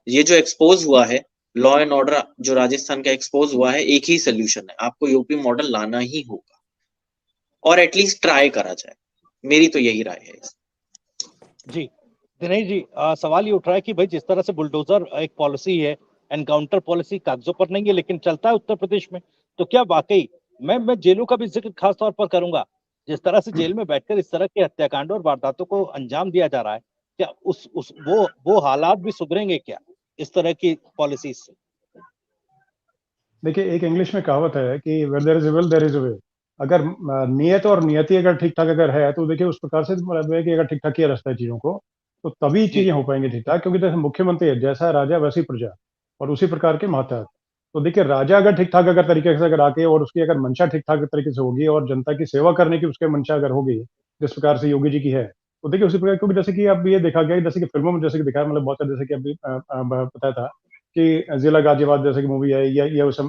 ये जो एक्सपोज हुआ है, लॉ एंड ऑर्डर जो राजस्थान का एक्सपोज हुआ है, एक ही सोल्यूशन है, आपको यूपी मॉडल लाना ही होगा और एटलीस्ट ट्राई करा जाए। मेरी तो यही राय है। जी दिनेश जी, सवाल ये उठ रहा है कि भाई जिस तरह से बुलडोजर एक पॉलिसी है, एनकाउंटर पॉलिसी कागजों पर नहीं है लेकिन चलता है उत्तर प्रदेश में, तो क्या वाकई मैं जेलों का भी जिक्र खास तौर पर करूंगा, जिस तरह से जेल में बैठकर इस तरह के हत्याकांडों और वारदातों को अंजाम दिया जा रहा है, क्या उस वो हालात भी सुधरेंगे क्या इस तरह की पॉलिसी से? देखिए, एक इंग्लिश में कहावत है कि where there is a will there is a way. अगर नियत और नियति अगर ठीक ठाक अगर है तो देखिए उस प्रकार से मतलब है कि अगर ठीक ठाक किया रास्ता है चीजों को, तो तभी चीजें हो पाएंगी ठीक ठाक। क्योंकि जैसे मुख्यमंत्री है, जैसा राजा वैसी प्रजा, और उसी प्रकार के महताज। तो देखिए, राजा अगर ठीक ठाक अगर तरीके से अगर आके और उसकी अगर मंशा ठीक ठाक तरीके से होगी और जनता की सेवा करने की उसके मंशा अगर होगी जिस प्रकार से योगी जी की है, तो देखिए उसी प्रकार। क्योंकि जैसे कि अब ये देखा गया, जैसे कि फिल्मों में जैसे कि दिखाया, मतलब बहुत सारे, जैसे कि अभी बताया था कि जिला गाजियाबाद जैसे कि मूवी है, या उस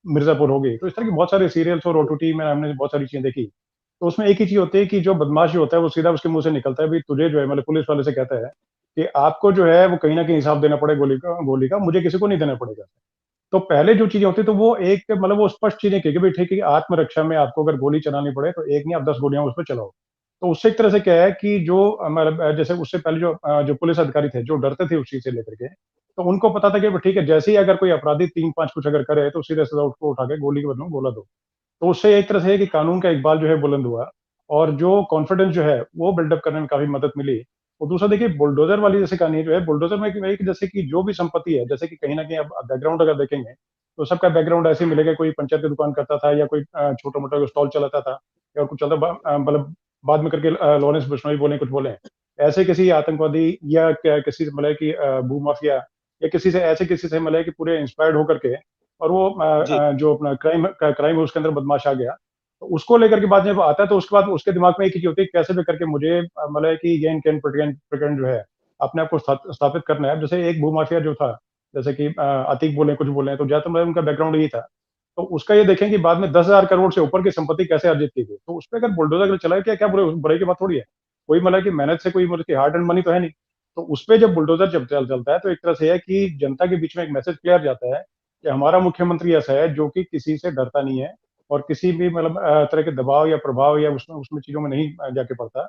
मिर्जापुर हो गई, तो इस तरह की बहुत सारे सीरियल्स और ओटीटी में हमने बहुत सारी चीजें देखी। तो उसमें एक ही चीज होती है कि जो बदमाश जो होता है वो सीधा उसके मुंह से निकलता है, भाई तुझे जो है, मतलब पुलिस वाले से कहता है कि आपको जो है वो कहीं ना कहीं हिसाब देना पड़ेगा गोली का, मुझे किसी को नहीं देना पड़ेगा। तो पहले जो चीजें होती तो वो एक मतलब वो स्पष्ट चीजें की कि भाई ठीक है, आत्मरक्षा में आपको अगर गोली चलानी पड़े तो एक नहीं आप 10 गोलियां उस पर चलाओ। तो उससे एक तरह से क्या है कि जो मतलब जैसे उससे पहले जो पुलिस अधिकारी थे जो डरते थे उस चीज से लेकर के, तो उनको पता था कि ठीक है, जैसे ही अगर कोई अपराधी 3-5 कुछ अगर करे तो सीधे सीधा उसको उठा के गोली के बदले में गोला दो। तो उससे एक तरह से है कि कानून का इकबाल जो है बुलंद हुआ और जो कॉन्फिडेंस जो है वो बिल्डअप करने में काफी मदद मिली। और दूसरा देखिए बुलडोजर वाली जैसे कहानी जो है, बुलडोजर में जैसे कि जो भी संपत्ति है, जैसे कि कहीं ना कहीं अब बैकग्राउंड अगर देखेंगे तो सबका बैकग्राउंड ऐसे मिलेगा, कोई पंचर की दुकान करता था या कोई छोटा मोटा स्टॉल चलाता था या कुछ चलता, मतलब बाद में करके लॉरेंस बिश्नोई बोले कुछ बोले, ऐसे किसी आतंकवादी या किसी मतलब की भूमाफिया या किसी से ऐसे किसी से मतलब कि पूरे इंस्पायर्ड होकर के, और वो जो अपना क्राइम है उसके अंदर बदमाश आ गया, तो उसको लेकर के बाद जब आता है तो उसके बाद उसके दिमाग में एक चीज होती है, कैसे भी करके मुझे मतलब कि गेन कैन प्रकरण जो है अपने आप को स्थापित करना है। जैसे एक भूमाफिया जो था, जैसे कि अतीक बोले कुछ बोले, तो ज्यादातर मतलब उनका बैकग्राउंड यही था, तो उसका ये देखें कि बाद में 10,000 करोड़ से ऊपर की संपत्ति कैसे अर्जित की गई, तो उस पर अगर बुलडोजर अगर चलाए क्या क्या बुरे की बात थोड़ी है, कोई मतलब कि मेहनत से कोई मतलब कि हार्ड एंड मनी तो है नहीं, तो उस पर जब बुलडोजर जब चलता है तो एक तरह से है कि जनता के बीच में एक मैसेज क्लियर जाता है कि हमारा मुख्यमंत्री ऐसा है जो कि किसी से डरता नहीं है और किसी भी मतलब तरह के दबाव या प्रभाव या उसमें उसमें चीजों में नहीं जाके पड़ता,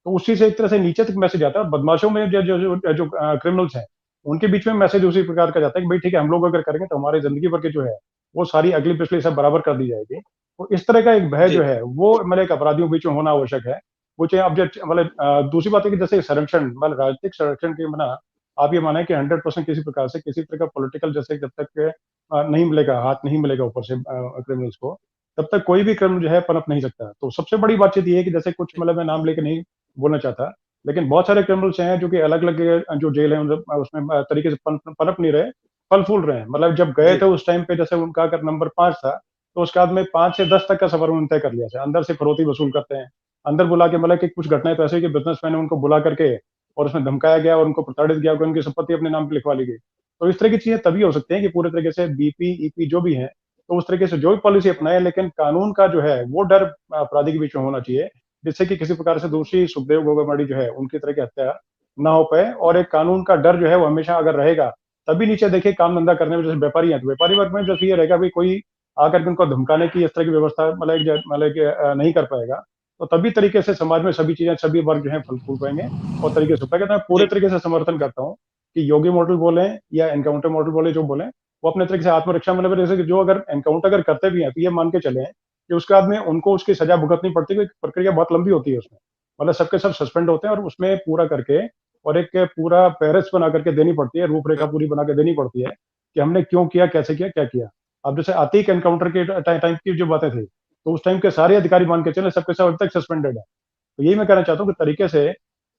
तो उस चीज से एक तरह से नीचे तक मैसेज आता है। और बदमाशों में जो जो जो, जो क्रिमिनल्स हैं उनके बीच में मैसेज उसी प्रकार का जाता है कि भाई ठीक है, हम लोग अगर करेंगे तो हमारी जिंदगी भर की जो है वो सारी अगली पिछली सब बराबर कर दी जाएगी। तो इस तरह का एक भय जो है वो मतलब एक अपराधियों के बीच में होना आवश्यक है। वो चाहे अब मतलब दूसरी बात है कि जैसे संरक्षण मतलब राजनीतिक संरक्षण के बिना आप ये माना है कि 100% किसी प्रकार से किसी तरह का पॉलिटिकल जैसे जब तक नहीं मिलेगा, हाथ नहीं मिलेगा ऊपर से क्रिमिनल्स को, तब तक कोई भी क्रिमिनल जो है पनप नहीं सकता। तो सबसे बड़ी बातचीत ये है कि जैसे कुछ मतलब मैं नाम लेके नहीं बोलना चाहता, लेकिन बहुत सारे क्रिमिनल्स हैं जो कि अलग अलग जो जेल है उसमें तरीके से पनप नहीं रहे, फल फूल रहे हैं। मतलब जब गए थे उस टाइम पे जैसे उनका अगर नंबर 5 था, तो उसके बाद में 5 से 10 तक का सफर उन्होंने तय कर लिया था। अंदर से फिरौती वसूल करते हैं, अंदर बुला के मतलब कि कुछ घटनाएं तो ऐसे कि बिजनेसमैन उनको बुला करके और उसमें धमकाया गया और उनको प्रताड़ित किया कि उनकी संपत्ति अपने नाम पे लिखवा ली गई। तो इस तरह की चीजें तभी हो सकती हैं कि पूरे तरीके से बीपी ईपी जो भी है, तो उस तरीके से जो भी पॉलिसी अपनाए, लेकिन कानून का जो है वो डर अपराधी के बीच में होना चाहिए, जिससे कि किसी प्रकार से दूसरी सुखदेव गोगामाड़ी जो है उनकी तरह की हत्या ना हो पाए। और एक कानून का डर जो है वो हमेशा अगर रहेगा, तभी नीचे देखिए काम धंधा करने में जैसे व्यापारी हैं, तो व्यापारी वर्ग में जैसे ये रहेगा भाई कोई आकर के उनको धमकाने की इस तरह की व्यवस्था मतलब नहीं कर पाएगा, तो तभी तरीके से समाज में सभी चीजें सभी वर्ग जो है फल फूल पाएंगे और तरीके से पाएंगे। तो मैं पूरे तरीके से समर्थन करता हूँ कि योगी मॉडल बोले या एनकाउंटर मॉडल बोले, जो बोले वो अपने तरीके से आत्मरक्षा मतलब जैसे कि जो अगर एनकाउंटर अगर करते भी हैं तो ये मान के चले कि उसके बाद में उनको उसकी सजा भुगतनी पड़ती है, प्रक्रिया बहुत लंबी होती है उसमें, मतलब सबके सब सस्पेंड होते हैं और उसमें पूरा करके और एक पूरा पेरिस बना करके देनी पड़ती है, रूपरेखा पूरी बना के देनी पड़ती है कि हमने क्यों किया, कैसे किया, क्या किया। अब जैसे अतीक एनकाउंटर के टाइम की जो बातें थी, तो उस टाइम के सारे अधिकारी मान के चले सबके सब अभी तक सस्पेंडेड है। तो यही मैं कहना चाहता हूँ कि तरीके से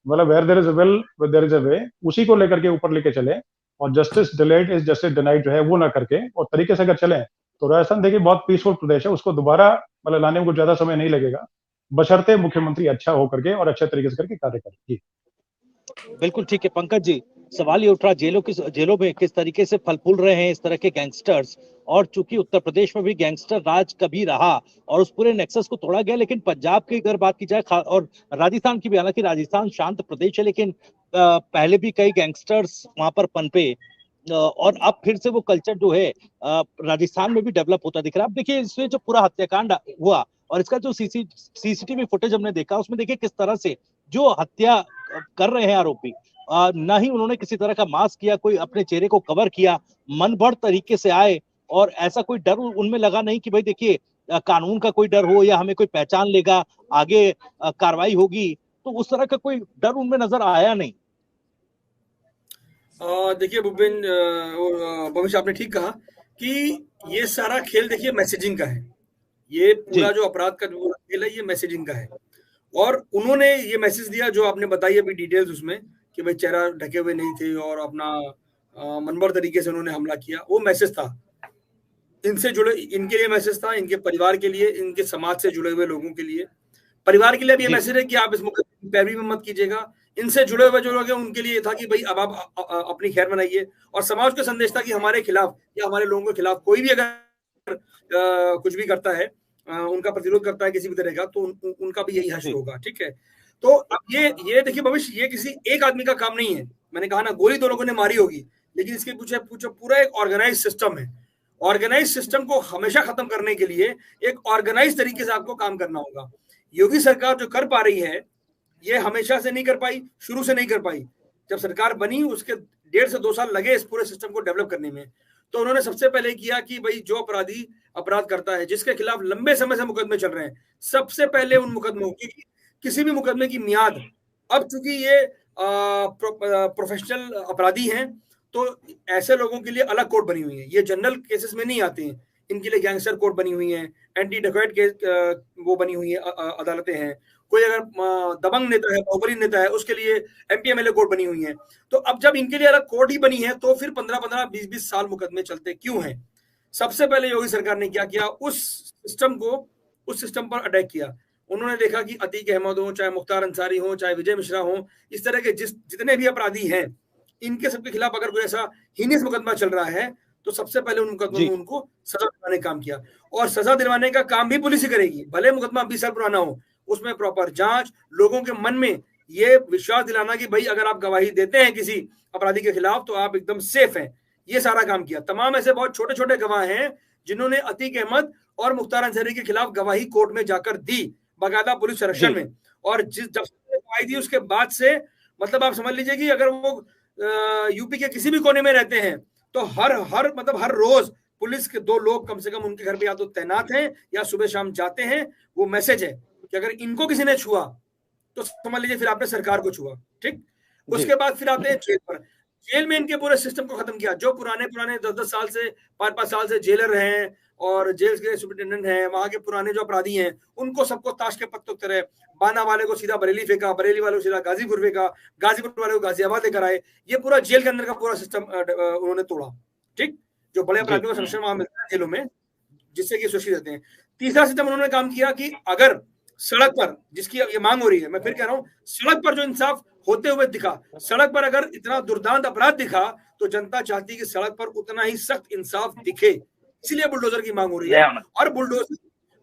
मतलब where there is a will there is a way, उसी को लेकर के ऊपर लेके चले और justice delayed is justice denied जो है वो ना करके और तरीके से अगर चले, तो राजस्थान देखिए बहुत पीसफुल प्रदेश है, उसको दोबारा मतलब लाने में कुछ ज्यादा समय नहीं लगेगा, बशर्ते मुख्यमंत्री अच्छा होकर के और अच्छे तरीके से करके कार्य करे। जी बिल्कुल ठीक है पंकज जी। सवाल ये उठ रहा, जेलों में किस तरीके से फल फूल रहे हैं इस तरह के गैंगस्टर्स, और चूंकि उत्तर प्रदेश में भी गैंगस्टर राज कभी रहा और उस पूरे नेक्सस को तोड़ा गया, लेकिन पंजाब की अगर बात की जाए और राजस्थान की भी, हालांकि राजस्थान शांत प्रदेश है, लेकिन पहले भी कई गैंगस्टर्स वहां पर पनपे और अब फिर से वो कल्चर जो है राजस्थान में भी डेवलप होता दिख रहा है। अब देखिए इसमें जो पूरा हत्याकांड हुआ और इसका जो सीसीटीवी फुटेज हमने देखा, उसमें देखिए किस तरह से जो हत्या कर रहे हैं आरोपी, ना ही उन्होंने किसी तरह का मास्क किया, कोई अपने चेहरे को कवर किया, मन भर तरीके से आए और ऐसा कोई डर उनमें लगा नहीं कि भाई देखिए कानून का कोई डर हो या हमें कोई पहचान लेगा, आगे कार्रवाई होगी, तो उस तरह का कोई डर उनमें नजर आया नहीं। देखिए भविष्य आपने ठीक कहा कि ये सारा खेल देखिए मैसेजिंग का है। ये पूरा जो अपराध का जो खेल है ये मैसेजिंग का है और उन्होंने ये मैसेज दिया जो आपने बताई अभी डिटेल्स उसमें कि भाई चेहरा ढके हुए नहीं थे और अपना मनभर तरीके से उन्होंने हमला किया, वो मैसेज था इनसे जुड़े, इनके लिए मैसेज था, इनके परिवार के लिए, इनके समाज से जुड़े हुए लोगों के लिए। परिवार के लिए भी ये मैसेज है कि आप इस मुकदमे पैरवी में मत कीजिएगा। इनसे जुड़े हुए जो लोग हैं उनके लिए था कि भाई अब आप अपनी खैर बनाइए, और समाज को संदेश था कि हमारे खिलाफ या हमारे लोगों के खिलाफ कोई भी अगर कुछ भी करता है, उनका प्रतिरोध करता है किसी भी तरह का, तो उनका भी यही हश्र होगा। ठीक है, तो अब ये देखिए भविष्य, ये किसी एक आदमी का काम नहीं है। मैंने कहा ना, गोली तो लोगों ने मारी होगी, लेकिन इसके पीछे पूरा एक ऑर्गेनाइज सिस्टम है। ऑर्गेनाइज सिस्टम को हमेशा खत्म करने के लिए एक ऑर्गेनाइज तरीके से आपको काम करना होगा। योगी सरकार जो कर पा रही है, ये हमेशा से नहीं कर पाई, शुरू से नहीं कर पाई। जब सरकार बनी उसके 1.5 से 2 साल लगे इस पूरे सिस्टम को डेवलप करने में। तो उन्होंने सबसे पहले किया कि भाई जो अपराधी अपराध करता है, जिसके खिलाफ लंबे समय से मुकदमे चल रहे हैं, सबसे पहले उन मुकदमों की, किसी भी मुकदमे की मियाद, अब चूंकि ये प्रोफेशनल अपराधी हैं तो ऐसे लोगों के लिए अलग कोर्ट बनी हुई है, ये जनरल केसेस में नहीं आते हैं, इनके लिए गैंगस्टर कोर्ट बनी हुई है, एंटी डकैत केस वो बनी हुई है, अदालतें हैं। कोई अगर दबंग नेता है, बाहुबली नेता है, उसके लिए एमपीएमएलए कोर्ट बनी हुई है। तो अब जब इनके लिए अलग कोर्ट ही बनी है तो फिर 15-15, 20-20 साल मुकदमे चलते क्यों हैं? सबसे पहले योगी सरकार ने क्या किया, उस सिस्टम पर अटैक किया। उन्होंने देखा कि अतीक अहमद हो, चाहे मुख्तार अंसारी हो, चाहे विजय मिश्रा हो, इस तरह के जितने भी अपराधी हैं, इनके सबके खिलाफ अगर कोई ऐसा हीनियस मुकदमा चल रहा है तो सबसे पहले उन मुकदमों में उनको सजा दिलवाने का काम किया। और सजा दिलवाने का काम भी पुलिस ही करेगी, भले मुकदमा 20 साल पुराना हो, उसमें प्रॉपर जांच, लोगों के मन में ये विश्वास दिलाना कि भाई अगर आप गवाही देते हैं किसी अपराधी के खिलाफ तो आप एकदम सेफ हैं, ये सारा काम किया। तमाम ऐसे बहुत छोटे छोटे गवाह हैं जिन्होंने अतीक अहमद और मुख्तार अंसारी के खिलाफ गवाही कोर्ट में जाकर दी, बाकायदा पुलिस संरक्षण में। और जब गवाही दी उसके बाद से मतलब आप समझ लीजिए कि अगर वो यूपी के किसी भी कोने में रहते हैं तो हर रोज पुलिस के 2 लोग कम से कम उनके घर पे या तो तैनात हैं या सुबह शाम जाते हैं। वो मैसेज है कि अगर इनको किसी ने छुआ तो समझ लीजिए फिर आपने सरकार को छुआ। ठीक, उसके बाद फिर आते हैं जेल पर। जेल में इनके पूरे सिस्टम को खत्म किया। जो पुराने 10-10 साल से 5-5 साल से जेलर रहे हैं और जेल के सुपरिटेंडेंट हैं, वहां के पुराने जो अपराधी हैं, उनको सबको ताश के पत्तों की तरह, बाना वाले को सीधा बरेली फेंका, बरेली वाले को सीधा गाजीपुर फेंका, गाजीपुर वाले को गाजियाबाद लेकर आए। ये पूरा जेल के अंदर का पूरा सिस्टम उन्होंने तोड़ा। ठीक, जो बड़े अपराधियों का संरक्षण वहां मिलता है जेलों में, जिससे कि सुरक्षित रहते हैं। तीसरा सिस्टम उन्होंने काम किया कि अगर सड़क पर, जिसकी ये मांग हो रही है, मैं फिर कह रहा हूं, सड़क पर जो इंसाफ होते हुए दिखा, सड़क पर अगर इतना दुर्दांत अपराध दिखा तो जनता चाहती है कि सड़क पर उतना ही सख्त इंसाफ दिखे, इसलिए बुलडोजर की मांग हो रही है। और बुलडोजर,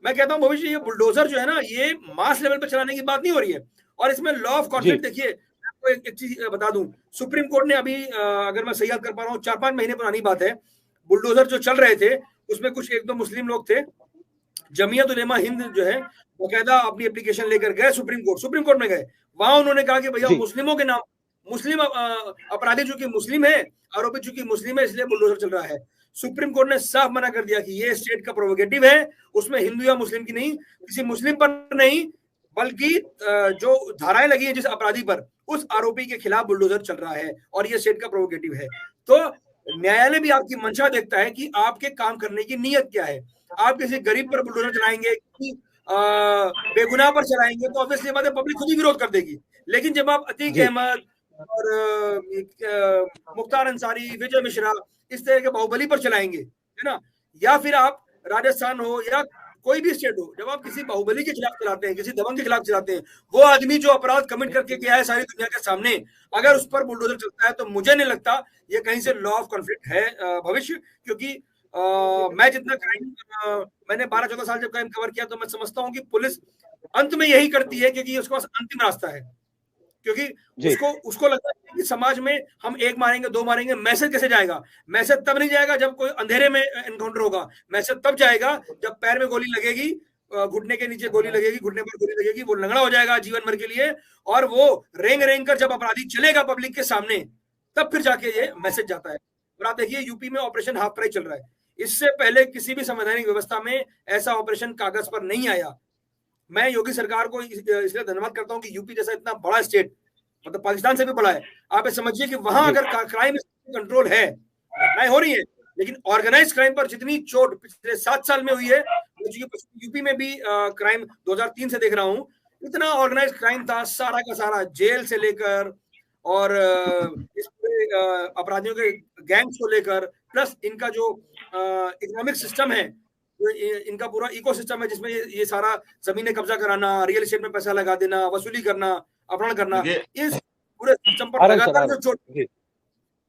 मैं कहता हूं भविष्य, ये बुलडोजर जो है ना, ये मास लेवल पर चलाने की बात नहीं हो रही है। और इसमें लॉ ऑफ कॉन्फ्लिक्ट, देखिए आपको एक चीज बता दूं, सुप्रीम कोर्ट ने अभी, अगर मैं सही याद कर पा रहा हूँ, 4-5 महीने पुरानी बात है, बुलडोजर जो चल रहे थे उसमें कुछ 1-2 मुस्लिम लोग थे, जमीयत उलेमा हिंद जो है बकायदा अपनी एप्लीकेशन लेकर गए सुप्रीम कोर्ट में गए। वहां उन्होंने कहा कि भैया मुस्लिमों के नाम, मुस्लिम अपराधी चूंकि मुस्लिम है, आरोपी चूंकि मुस्लिम है, इसलिए बुलडोजर चल रहा है। सुप्रीम कोर्ट ने साफ मना कर दिया कि ये स्टेट का प्रोवोगेटिव है, उसमें हिंदू या मुस्लिम की नहीं, किसी मुस्लिम पर नहीं, बल्कि जो धाराएं लगी है जिस अपराधी पर, उस आरोपी के खिलाफ बुलडोजर चल रहा है और ये स्टेट का प्रोवोगेटिव है। तो न्यायालय भी आपकी मंशा देखता है कि आपके काम करने की नीयत क्या है। आप किसी गरीब पर बुलडोजर चलाएंगे, बेगुनाह पर चलाएंगे तो ऑब्वियसली बात है पब्लिक खुद ही विरोध कर देगी। लेकिन जब आप अतीक अहमद और मुख्तार अंसारी, विजय मिश्रा, इस तरह के बाहुबली पर चलाएंगे, है ना, या फिर आप राजस्थान हो या कोई भी स्टेट हो, जब आप किसी बाहुबली के खिलाफ चलाते हैं, किसी दबंग के खिलाफ चलाते हैं, वो आदमी जो अपराध कमिट करके गया है सारी दुनिया के सामने, अगर उस पर बुलडोजर चलता है तो मुझे नहीं लगता ये कहीं से लॉ ऑफ कॉन्फ्लिक्ट है भविष्य। क्योंकि मैं जितना क्राइम, मैंने 12-14 साल जब क्राइम कवर किया तो मैं समझता हूं कि पुलिस अंत में यही करती है क्योंकि उसके पास अंतिम रास्ता है। क्योंकि उसको लगता है कि समाज में हम 1 मारेंगे 2 मारेंगे, मैसेज कैसे जाएगा? मैसेज तब नहीं जाएगा जब कोई अंधेरे में एनकाउंटर होगा, मैसेज तब जाएगा जब पैर में गोली लगेगी, घुटने के नीचे गोली लगेगी, घुटने पर गोली लगेगी, वो लंगड़ा हो जाएगा जीवन भर के लिए, और वो रेंग कर जब अपराधी चलेगा पब्लिक के सामने, तब फिर जाके ये मैसेज जाता है। और आप देखिए यूपी में ऑपरेशन हाफ प्राइस चल रहा है, इससे पहले किसी भी संवैधानिक व्यवस्था में ऐसा ऑपरेशन कागज पर नहीं आया। मैं योगी सरकार को इसलिए धन्यवाद करता हूं कि यूपी जैसा इतना बड़ा स्टेट, मतलब पाकिस्तान से भी बड़ा है, आप समझिए कि वहां अगर क्राइम कंट्रोल है, घटनाएं हो रही है, लेकिन ऑर्गेनाइज क्राइम पर जितनी चोट पिछले 7 साल में हुई है, यूपी में भी क्राइम 2003 से देख रहा हूं, इतना ऑर्गेनाइज क्राइम था, सारा का सारा जेल से लेकर और इस अपराधियों के गैंग्स को लेकर, प्लस इनका जो इकोनॉमिक सिस्टम है, इनका पूरा इकोसिस्टम है जिसमें ये सारा जमीनें कब्जा कराना, रियल एस्टेट में पैसा लगा देना, वसूली करना, अपहरण करना, इस पूरे सिस्टम पर लगातार जो चोट, ये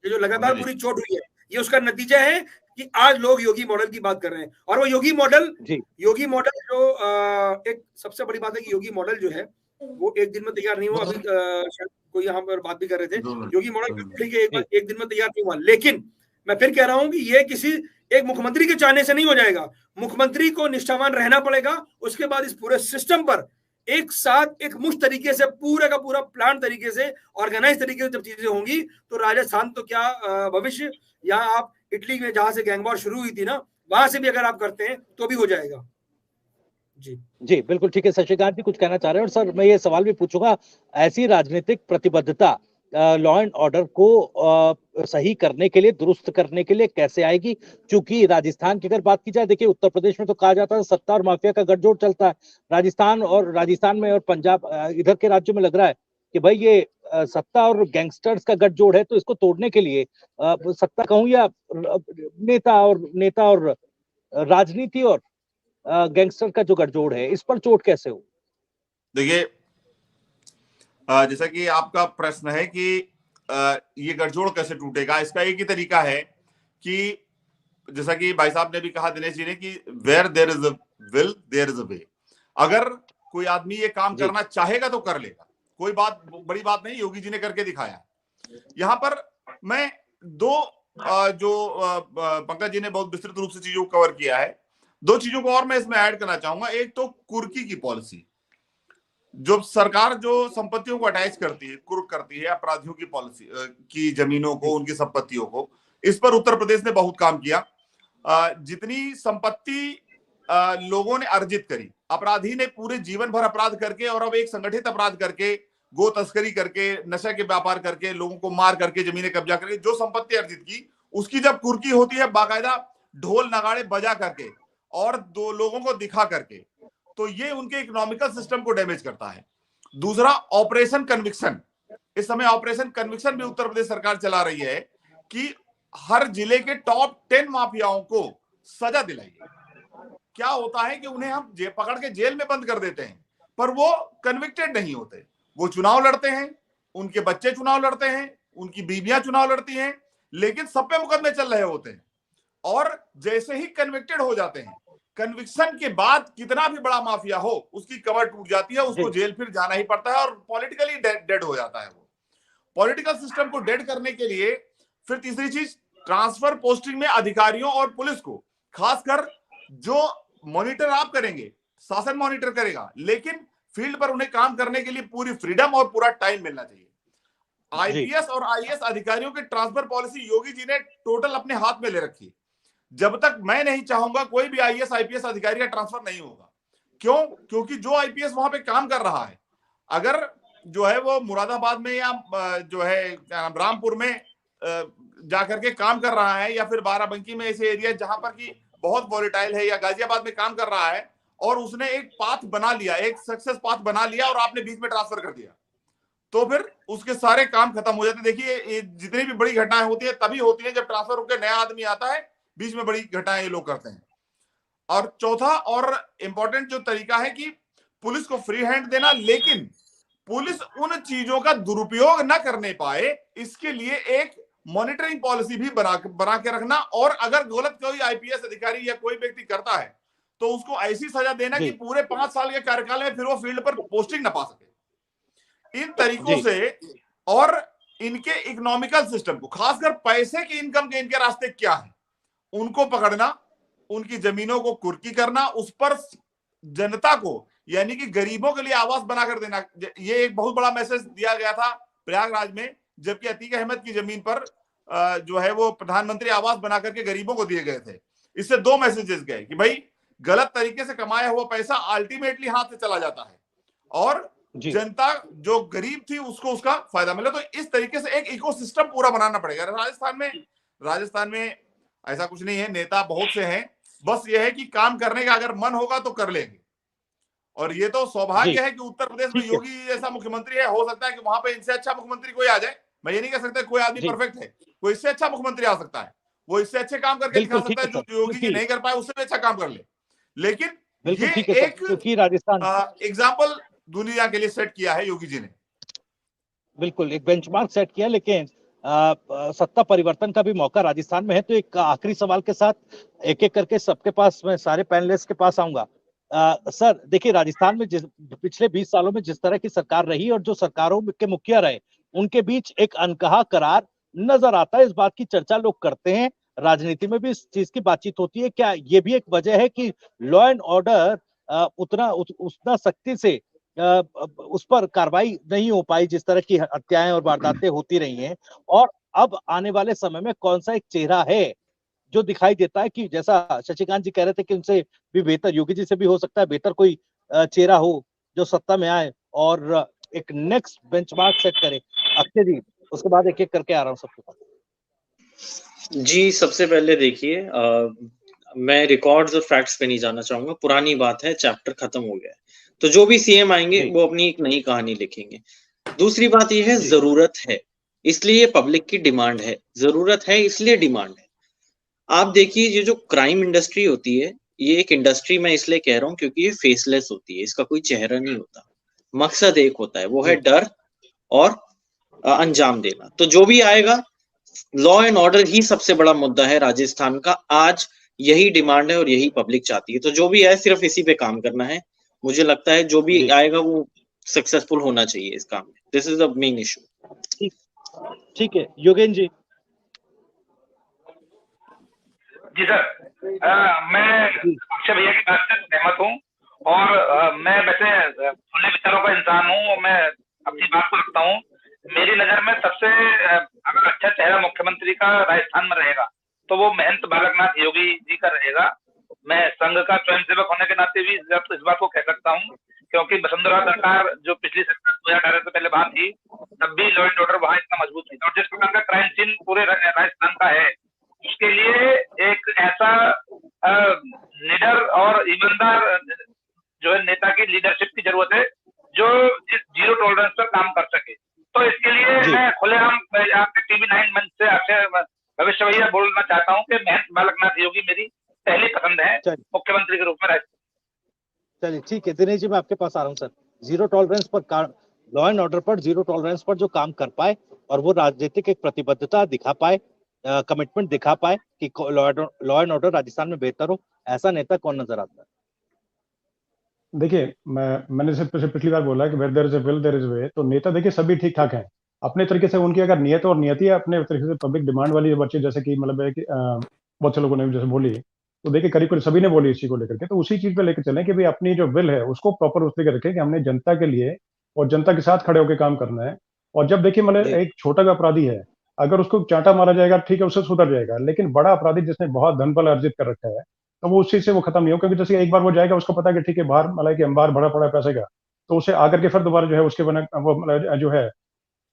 जो लगातार पूरी चोट हुई है, ये उसका नतीजा है कि आज लोग योगी मॉडल की बात कर रहे हैं। और वो योगी मॉडल जो एक सबसे बड़ी बात है कि योगी मॉडल जो है वो एक दिन में तैयार नहीं हुआ। अभी शायद कोई यहाँ पर बात भी कर रहे थे, योगी मॉडल ठीक है एक दिन में तैयार नहीं हुआ, लेकिन मैं फिर कह रहा हूं कि ये किसी एक मुख्यमंत्री के चाहने से नहीं हो जाएगा। मुख्यमंत्री को निष्ठावान रहना पड़ेगा, उसके बाद इस पूरे सिस्टम पर एक साथ एक मुश्त तरीके से पूरे का पूरा प्लान तरीके से ऑर्गेनाइज तरीके से जब चीजें होंगी तो राजस्थान तो क्या भविष्य, यहाँ आप इटली में जहां से गैंगवॉर शुरू हुई थी ना, वहां से भी अगर आप करते हैं तो भी हो जाएगा। जी बिल्कुल ठीक है। शशिकांत जी कुछ कहना चाह रहे हैं? और सर मैं ये सवाल भी पूछूंगा, ऐसी राजनीतिक प्रतिबद्धता लॉ एंड ऑर्डर को सही करने के लिए, दुरुस्त करने के लिए कैसे आएगी? क्योंकि राजस्थान की अगर बात की जाए, देखिए उत्तर प्रदेश में तो कहा जाता है सत्ता और माफिया का गठजोड़ चलता है। राजस्थान में और पंजाब इधर के राज्यों में लग रहा है कि भाई ये सत्ता और गैंगस्टर्स का गठजोड़ है, तो इसको तोड़ने के लिए सत्ता कहूं या नेता और राजनीति और गैंगस्टर का जो गठजोड़ है, इस पर चोट कैसे हो? देखिए, जैसा कि आपका प्रश्न है कि ये गठजोड़ कैसे टूटेगा, इसका एक ही तरीका है कि जैसा कि भाई साहब ने भी कहा, दिनेश जी ने, कि where there is a will there is a way. अगर कोई आदमी ये काम करना चाहेगा तो कर लेगा, कोई बड़ी बात नहीं। योगी जी ने करके दिखाया। यहाँ पर मैं दो जो पंकज जी ने बहुत विस्तृत रूप से चीजों को कवर किया है, दो चीजों को और मैं इसमें ऐड करना चाहूंगा। एक तो कुर्की की पॉलिसी, जो सरकार जो संपत्तियों को अटैच करती है, कुर्क करती है अपराधियों की पॉलिसी की जमीनों को, उनकी संपत्तियों को, इस पर उत्तर प्रदेश ने बहुत काम किया। जितनी संपत्ति लोगों ने अर्जित करी, अपराधी ने पूरे जीवन भर अपराध करके और अब एक संगठित अपराध करके, गो तस्करी करके, नशा के व्यापार करके, लोगों को मार करके, जमीनें कब्जा करके जो संपत्ति अर्जित की, उसकी जब कुर्की होती है बाकायदा ढोल नगाड़े बजा करके और दो लोगों को दिखा करके, तो ये उनके इकोनॉमिकल सिस्टम को डैमेज करता है। दूसरा, ऑपरेशन कन्विक्शन। इस समय ऑपरेशन कन्विक्शन भी उत्तर प्रदेश सरकार चला रही है कि हर जिले के टॉप 10 माफियाओं को सजा दिलाइए। क्या होता है कि उन्हें हम पकड़ के जेल में बंद कर देते हैं, पर वो कन्विक्टेड नहीं होते। वो चुनाव लड़ते हैं, उनके बच्चे चुनाव लड़ते हैं, उनकी बीवियां चुनाव लड़ती हैं, लेकिन सब पे मुकदमे चल रहे होते हैं। और जैसे ही कन्विक्टेड हो जाते हैं, कन्विक्शन के बाद कितना भी बड़ा माफिया हो, उसकी कमर टूट जाती है, उसको जेल फिर जाना ही पड़ता है और पॉलिटिकली डेड हो जाता है। वो पॉलिटिकल सिस्टम को डेड करने के लिए फिर तीसरी चीज, ट्रांसफर पोस्टिंग में अधिकारियों और पुलिस को, खासकर जो मॉनिटर आप करेंगे, शासन मॉनिटर करेगा, लेकिन फील्ड पर उन्हें काम करने के लिए पूरी फ्रीडम और पूरा टाइम मिलना चाहिए। आईपीएस और आईएएस अधिकारियों की ट्रांसफर पॉलिसी योगी जी ने टोटल अपने हाथ में ले रखी। जब तक मैं नहीं चाहूंगा कोई भी आईएएस आईपीएस अधिकारी का ट्रांसफर नहीं होगा। क्यों? क्योंकि जो आईपीएस वहां पे काम कर रहा है, अगर जो है वो मुरादाबाद में या जो है रामपुर में जाकर के काम कर रहा है, या फिर बाराबंकी में ऐसे एरिया जहां पर की बहुत वॉलेटाइल है, या गाजियाबाद में काम कर रहा है और उसने एक पाथ बना लिया, एक सक्सेस पाथ बना लिया और आपने बीच में ट्रांसफर कर दिया, तो फिर उसके सारे काम खत्म हो जाते हैं। देखिए, जितनी भी बड़ी घटनाएं होती है तभी होती है जब ट्रांसफर होकर नया आदमी आता है, बीच में बड़ी घटनाएं ये लोग करते हैं। और चौथा और इंपॉर्टेंट जो तरीका है कि पुलिस को फ्री हैंड देना, लेकिन पुलिस उन चीजों का दुरुपयोग न करने पाए, इसके लिए एक मॉनिटरिंग पॉलिसी भी बना के रखना। और अगर गलत कोई आईपीएस अधिकारी या कोई व्यक्ति करता है तो उसको ऐसी सजा देना कि पूरे 5 साल के कार्यकाल में फिर वो फील्ड पर पोस्टिंग न पा सके। इन तरीकों से और इनके इकोनॉमिकल सिस्टम को, खासकर पैसे की इनकम के इनके रास्ते क्या है, उनको पकड़ना, उनकी जमीनों को कुर्की करना, उस पर जनता को यानी कि गरीबों के लिए आवास बनाकर देना। ये एक बहुत बड़ा मैसेज दिया गया था प्रयागराज में, जबकि अतीक अहमद की जमीन पर जो है वो प्रधानमंत्री आवास बनाकर के गरीबों को दिए गए थे। इससे 2 मैसेजेस गए कि भाई गलत तरीके से कमाया हुआ पैसा अल्टीमेटली हाथ से चला जाता है और जनता जो गरीब थी उसको उसका फायदा मिला। तो इस तरीके से एक इकोसिस्टम पूरा बनाना पड़ेगा। राजस्थान में ऐसा कुछ नहीं है, नेता बहुत से हैं, बस ये है कि काम करने का अगर मन होगा तो कर लेंगे। और ये तो सौभाग्य है कि उत्तर प्रदेश में योगी जैसा मुख्यमंत्री है। हो सकता है कि वहां पे इनसे अच्छा मुख्यमंत्री कोई आ जाए, मैं ये नहीं कह सकता कोई आदमी परफेक्ट है, कोई इससे अच्छा मुख्यमंत्री आ सकता है, वो इससे अच्छे काम करके दिखा सकता है जो योगी जी नहीं कर पाए, उससे भी अच्छा काम कर ले। लेकिन ये एक राजस्थान एग्जाम्पल दुनिया के लिए सेट किया है योगी जी ने, बिल्कुल एक बेंचमार्क सेट किया। लेकिन सत्ता परिवर्तन का भी मौका राजस्थान में है। तो एक आखिरी सवाल के साथ एक एक करके सबके पास, मैं सारे पैनलिस्ट के पास आऊंगा। सर देखिए, राजस्थान में पिछले 20 सालों में जिस तरह की सरकार रही और जो सरकारों के मुखिया रहे, उनके बीच एक अनकहा करार नजर आता है। इस बात की चर्चा लोग करते हैं, राजनीति में भी इस चीज की बातचीत होती है। क्या ये भी एक वजह है कि लॉ एंड ऑर्डर उतना सख्ती से उस पर कार्रवाई नहीं हो पाई, जिस तरह की हत्याएं और वारदातें होती रही हैं? और अब आने वाले समय में कौन सा एक चेहरा है जो दिखाई देता है कि जैसा शशिकांत जी कह रहे थे कि उनसे भी बेहतर, योगी जी से भी हो सकता है बेहतर कोई चेहरा हो जो सत्ता में आए और एक नेक्स्ट बेंचमार्क सेट करे? अक्षय जी, उसके बाद एक एक करके आ रहा हूँ सबके पास। जी, सबसे पहले देखिए, मैं रिकॉर्ड्स और फैक्ट्स पे नहीं जाना चाहूंगा, पुरानी बात है, चैप्टर खत्म हो गया है। तो जो भी सीएम आएंगे जी वो अपनी एक नई कहानी लिखेंगे। दूसरी बात यह है, जी जरूरत है, इसलिए पब्लिक की डिमांड है, जरूरत है इसलिए डिमांड है। आप देखिए, ये जो क्राइम इंडस्ट्री होती है, ये एक इंडस्ट्री मैं इसलिए कह रहा हूँ क्योंकि ये फेसलेस होती है, इसका कोई चेहरा नहीं होता, मकसद एक होता है, वो है जी डर और अंजाम देना। तो जो भी आएगा, लॉ एंड ऑर्डर ही सबसे बड़ा मुद्दा है राजस्थान का आज, यही डिमांड है और यही पब्लिक चाहती है। तो जो भी है सिर्फ इसी पे काम करना है। मुझे लगता है जो भी जी आएगा वो सक्सेसफुल होना चाहिए इस काम में। This is the main issue. ठीक ठीक है योगेन जी। जी सर, मैं जी अक्षय भैया की बात से सहमत हूँ और मैं वैसे खुले विचारों का इंसान हूँ और मैं अपनी बात को रखता हूँ। मेरी नजर में सबसे अगर अच्छा चेहरा मुख्यमंत्री का राजस्थान में रहेगा तो वो महंत बालकनाथ योगी जी का रहेगा। मैं संघ का स्वयंसेवक होने के नाते भी इस बात को कह सकता हूँ, क्योंकि वसुंधरा सरकार जो पिछली सरकार 2018 से पहले बात थी, तब भी लॉ एंड ऑर्डर वहां इतना मजबूत नहीं था। और जिस प्रकार का क्राइम सीन पूरे राजस्थान का है, उसके लिए एक ऐसा निडर और ईमानदार जो है नेता की लीडरशिप की जरूरत है, जो इस जीरो टॉलरेंस पर काम कर सके। तो इसके लिए जी मैं खुलेआम आपके टीवी9 मंच से अक्षय भविष्य भैया बोलना चाहता हूँ कि महंत बालकनाथ योगी मेरी पहली पसंद है चलिए मुख्यमंत्री के रूप में। चलिए ठीक है दिनेश जी, मैं आपके पास आ रहा हूँ सर। जीरो टॉलरेंस पर, लॉ एंड ऑर्डर पर, जीरो टॉलरेंस पर जो काम कर पाए और वो राजनीतिक एक प्रतिबद्धता दिखा पाए, कमिटमेंट दिखा पाए कि लॉ एंड ऑर्डर राजस्थान में बेहतर हो, ऐसा नेता कौन नजर आता है? देखिए, मैंने जैसे पिछली बार बोला कि where there is a will there is way. तो नेता देखिए सभी ठीक ठाक हैं अपने तरीके से, उनकी अगर नियत और नियति है अपने तरीके से पब्लिक डिमांड वाली बच्चे जैसे कि मतलब है कि बहुत से लोगों ने जैसे बोली, तो देखिए करीब करीब सभी ने बोली इसी को लेकर के, तो उसी चीज पे लेकर चलें कि भाई अपनी जो विल है उसको प्रॉपर उस तरीके रखें कि हमने जनता के लिए और जनता के साथ खड़े होकर काम करना है। और जब देखिए मतलब जी एक छोटा भी अपराधी है, अगर उसको चांटा मारा जाएगा ठीक है, उससे सुधर जाएगा, लेकिन बड़ा अपराधी जिसने बहुत धन बल अर्जित कर रखा है, तो वो उस चीज से वो खत्म नहीं हो, क्योंकि जैसे एक बार वो जाएगा उसको पता है कि ठीक है बाहर मतलब कि अंबार भरा पड़ा है पैसे का, तो उसे आकर के फिर दोबारा जो है उसके बना वो मतलब जो है